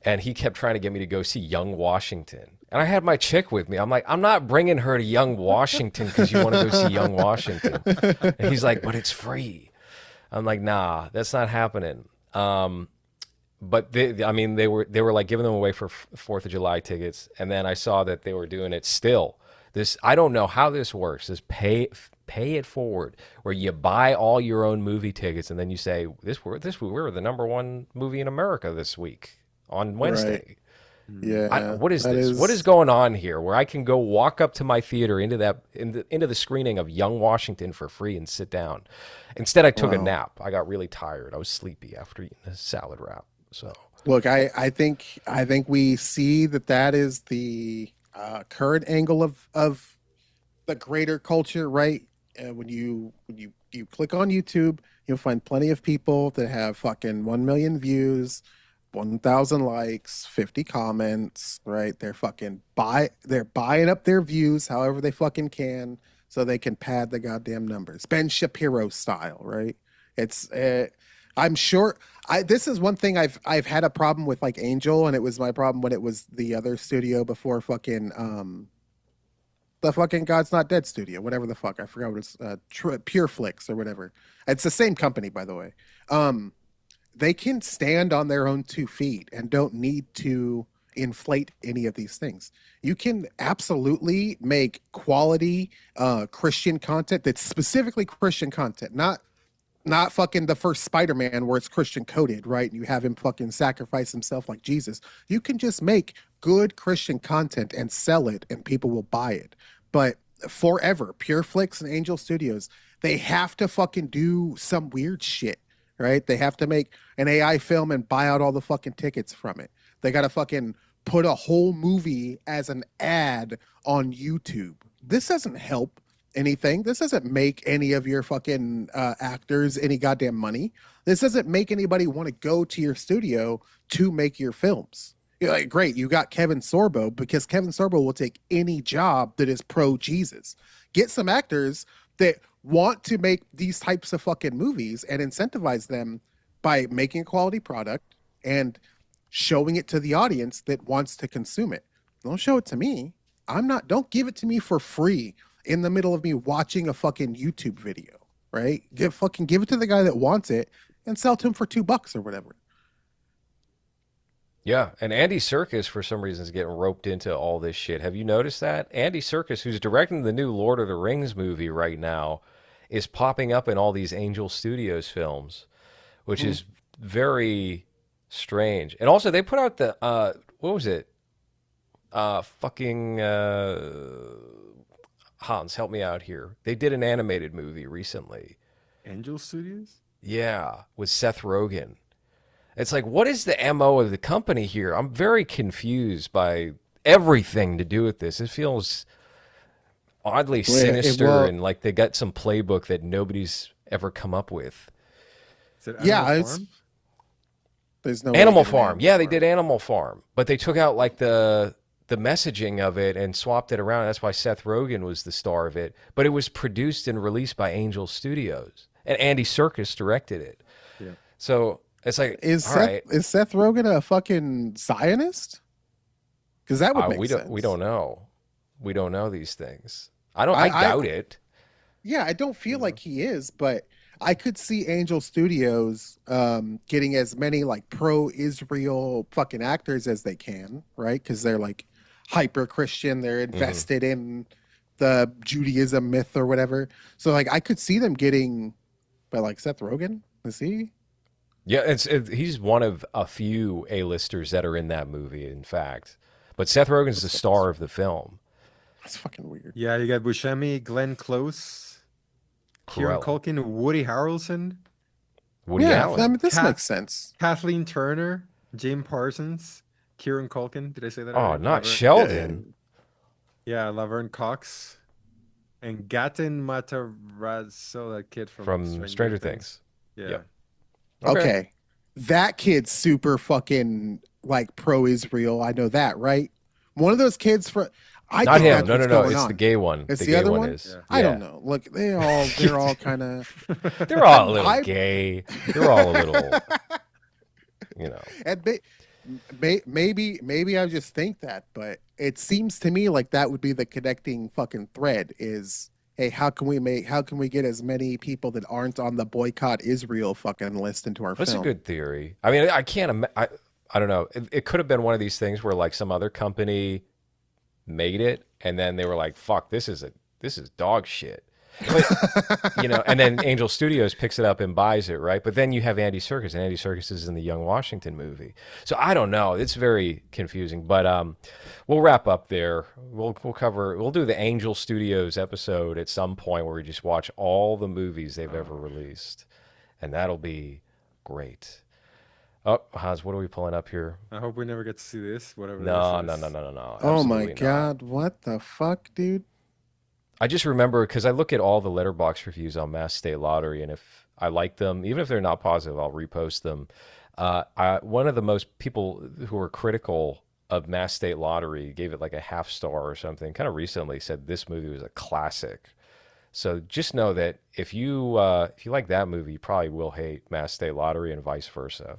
And he kept trying to get me to go see Young Washington. And I had my chick with me. I'm like, I'm not bringing her to Young Washington because you want to go see Young Washington. And he's like, but it's free. I'm like, nah, that's not happening. But I mean, they were like giving them away for Fourth of July tickets, and then I saw that they were doing it still. I don't know how this works. This pay it forward, where you buy all your own movie tickets, and then you say we're the number one movie in America this week on Wednesday. Yeah. What is that this? What is going on here? Where I can go walk up to my theater into the screening of Young Washington for free and sit down. Instead, I took a Wow. nap. I got really tired. I was sleepy after eating a salad wrap. So Look, I think we see that is the current angle of the greater culture, right? When you click on YouTube, you'll find plenty of people that have fucking 1 million views, 1,000 likes, 50 comments, right? They're buying up their views however they fucking can so they can pad the goddamn numbers. Ben Shapiro style, right? It's I'm sure this is one thing I've had a problem with like Angel, and it was my problem when it was the other studio before fucking the fucking God's Not Dead studio, whatever the fuck. I forgot what it's Pure Flix or whatever. It's the same company, by the way. They can stand on their own 2 feet and don't need to inflate any of these things. You can absolutely make quality Christian content that's specifically Christian content, not fucking the first Spider-Man where it's Christian coded, right? And you have him fucking sacrifice himself like Jesus. You can just make good Christian content and sell it and people will buy it. But forever, Pureflix and Angel Studios, they have to fucking do some weird shit, right? They have to make an AI film and buy out all the fucking tickets from it. They got to fucking put a whole movie as an ad on YouTube. This doesn't help anything. This doesn't make any of your fucking actors any goddamn money. This doesn't make anybody want to go to your studio to make your films. You're like, great, you got Kevin Sorbo, because Kevin Sorbo will take any job that is pro Jesus. Get some actors that want to make these types of fucking movies and incentivize them by making a quality product and showing it to the audience that wants to consume it. Don't show it to me. Don't give it to me for free in the middle of me watching a fucking YouTube video, right? Give it to the guy that wants it and sell to him for $2 or whatever. Yeah, and Andy Serkis, for some reason, is getting roped into all this shit. Have you noticed that? Andy Serkis, who's directing the new Lord of the Rings movie right now, is popping up in all these Angel Studios films, which is very strange. And also, they put out the, what was it? Hans, help me out here. They did an animated movie recently. Angel Studios? Yeah, with Seth Rogen. It's like, what is the MO of the company here? I'm very confused by everything to do with this. It feels oddly sinister and like they got some playbook that nobody's ever come up with. Is it Animal Farm? There's no Animal Farm. Yeah, they did Animal Farm, but they took out like the messaging of it and swapped it around. That's why Seth Rogen was the star of it. But it was produced and released by Angel Studios, and Andy Serkis directed it. Yeah. So it's like, is Seth Rogen a fucking Zionist? Because that would make sense. We don't know. We don't know these things. I doubt it. Yeah, I don't feel like he is, but I could see Angel Studios getting as many like pro-Israel fucking actors as they can, right? Because they're like hyper Christian, they're invested in the Judaism myth or whatever. So like I could see them getting, but like Seth Rogen, is he? Yeah, he's one of a few A-listers that are in that movie, in fact. But Seth Rogen's the star of the film. That's fucking weird. Yeah, you got Buscemi, Glenn Close, Kieran Culkin, Woody Harrelson. Woody Allen. I mean, this makes sense. Kathleen Turner, Jim Parsons, Kieran Culkin. Did I say that? Oh, right? not Sheldon. Yeah, Laverne Cox. And Gaten Matarazzo, that kid from Stranger Things. Yeah. Yep. Okay. That kid's super fucking like pro-Israel. I know that, right? One of those kids Not him. No. It's the gay one. It's the gay other one? is. I don't know. Look, they're all kind of. They're all a little gay. They're all a little, And maybe I just think that, but it seems to me like that would be the connecting fucking thread is, hey, how can we get as many people that aren't on the boycott Israel fucking list into our film? That's a good theory. I mean, I can't. I don't know. It could have been one of these things where like some other company made it, and then they were like, "Fuck, this is dog shit." But, and then Angel Studios picks it up and buys it, right? But then you have Andy Serkis, and Andy Serkis is in the Young Washington movie. So I don't know. It's very confusing. But we'll wrap up there. We'll do the Angel Studios episode at some point where we just watch all the movies they've ever released, and that'll be great. Oh, Hans, what are we pulling up here? I hope we never get to see this. Whatever. No. Oh my Absolutely God. not. What the fuck, dude? I just remember because I look at all the letterbox reviews on Mass State Lottery, and if I like them, even if they're not positive, I'll repost them. One of the most people who were critical of Mass State Lottery gave it like a half star or something. Kind of recently said this movie was a classic. So just know that if you like that movie, you probably will hate Mass State Lottery and vice versa.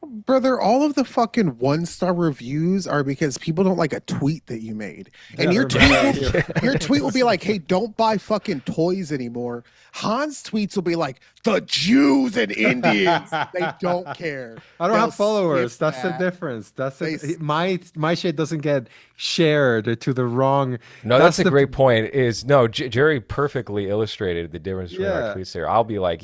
Brother, all of the fucking 1-star reviews are because people don't like a tweet that you made. And your tweet will be like, hey, don't buy fucking toys anymore. Hans' tweets will be like, the Jews and Indians. They don't care. I don't have followers. That's the difference. My shit doesn't get shared to the wrong. No, that's a great point. Jerry perfectly illustrated the difference between our tweets there. I'll be like,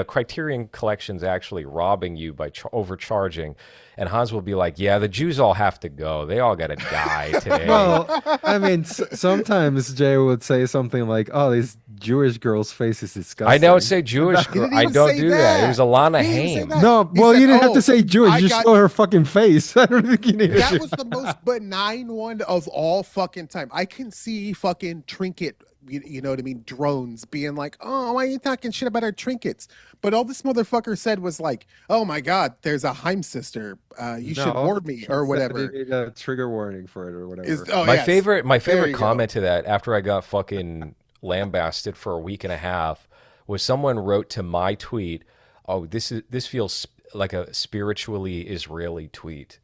Criterion Collection's actually robbing you by overcharging. And Hans will be like, yeah, the Jews all have to go. They all got to die today. Well, I mean, sometimes Jay would say something like, oh, this Jewish girl's face is disgusting. I don't say Jewish girl. I don't do that. It was Alana Haim. No, well, you didn't have to say Jewish. You just saw her fucking face. I don't think you needed That was the most benign one of all fucking time. I can see fucking trinket, you know what I mean, drones being like, oh, why are you talking shit about our trinkets? But all this motherfucker said was like, oh my God, there's a Haim sister. You should No, warn me or she said you whatever. need a trigger warning for it or Is whatever. oh My yes, favorite my there favorite you go. comment to that after I got fucking lambasted for a week and a half was someone wrote to my tweet, "Oh, this feels like a spiritually Israeli tweet."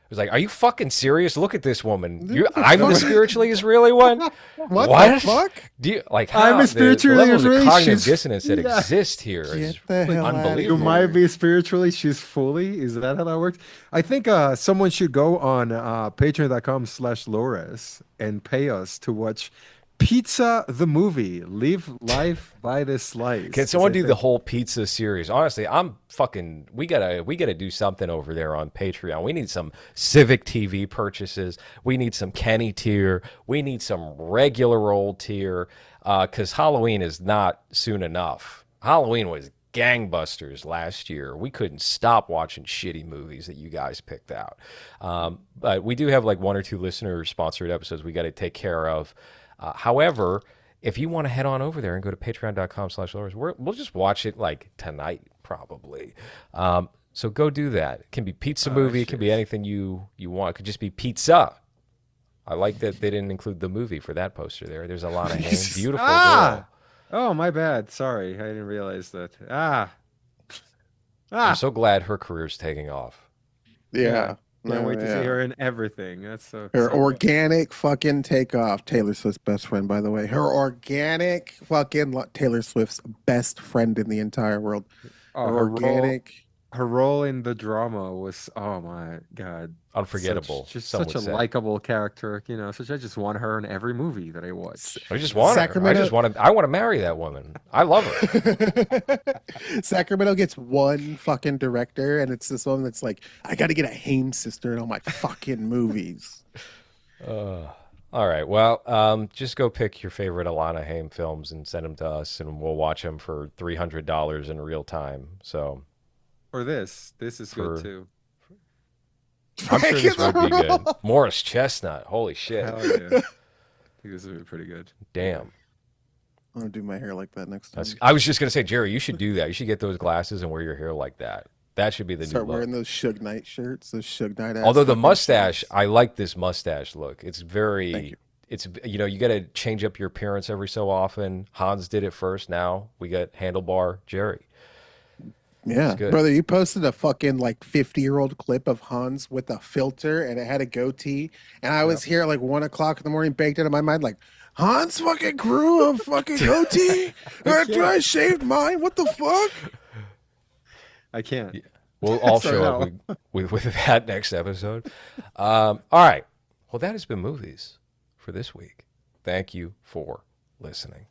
It was like, "Are you fucking serious? Look at this woman. I'm the spiritually Israeli one. What the fuck? Do you like I'm how a spiritually the levels of Israeli, cognitive she's- dissonance that yeah. exist here is Get the hell out of You unbelievable. might here. be spiritually, she's fully. Is that how that works? I think someone should go on patreon.com/LowRes and pay us to watch Pizza the movie. Live life by the slice. Can 'Cause someone I do the think- whole pizza series? Honestly, I'm fucking. We gotta do something over there on Patreon. We need some Civic TV purchases. We need some Kenny tier. We need some regular old tier. Because Halloween is not soon enough. Halloween was gangbusters last year. We couldn't stop watching shitty movies that you guys picked out. But we do have like one or two listener sponsored episodes we got to take care of. However, if you want to head on over there and go to patreon.com/lowers, we'll just watch it like tonight, probably. So go do that. It can be pizza movie. It can be anything you want. It could just be pizza. I like that they didn't include the movie for that poster there. There's a lot of names. Beautiful girl. Oh, my bad. Sorry. I didn't realize that. I'm so glad her career's taking off. Yeah. Can't wait to see Yeah. her in everything. That's so Her so organic fucking takeoff. Taylor Swift's best friend, by the way. Her organic fucking Taylor Swift's best friend in the entire world. Oh, Her her organic. her role in the drama was, oh my God, Unforgettable. just some such would a say. likable character. Such I just want her in every movie that I watch. I just want her. I want to marry that woman. I love her. Sacramento gets one fucking director, and it's this one that's like, I got to get a Haim sister in all my fucking movies. All right. Well, just go pick your favorite Alana Haim films and send them to us, and we'll watch them for $300 in real time. So Or this is For- good too. I'm sure this Breaking would the be good. Morris Chestnut. Holy shit. Hell yeah. I think this would be pretty good. Damn. I'm gonna do my hair like that next time. I was just gonna say, Jerry, you should do that. You should get those glasses and wear your hair like that. That should be the Start new look. wearing those Suge Knight shirts, those Suge Knight. Although the fucking mustache, shirts. I like this mustache look. It's Thank very, you. it's you got to change up your appearance every so often. Hans did it first. Now we got handlebar Jerry. Yeah, good. brother, you posted a fucking like 50-year-old clip of Hans with a filter and it had a goatee, and I was here at like 1 o'clock in the morning, baked into my mind like, Hans fucking grew a fucking goatee after I shaved mine. What the fuck? I can't. We'll all So show up no. with that next episode. All right. Well, that has been movies for this week. Thank you for listening.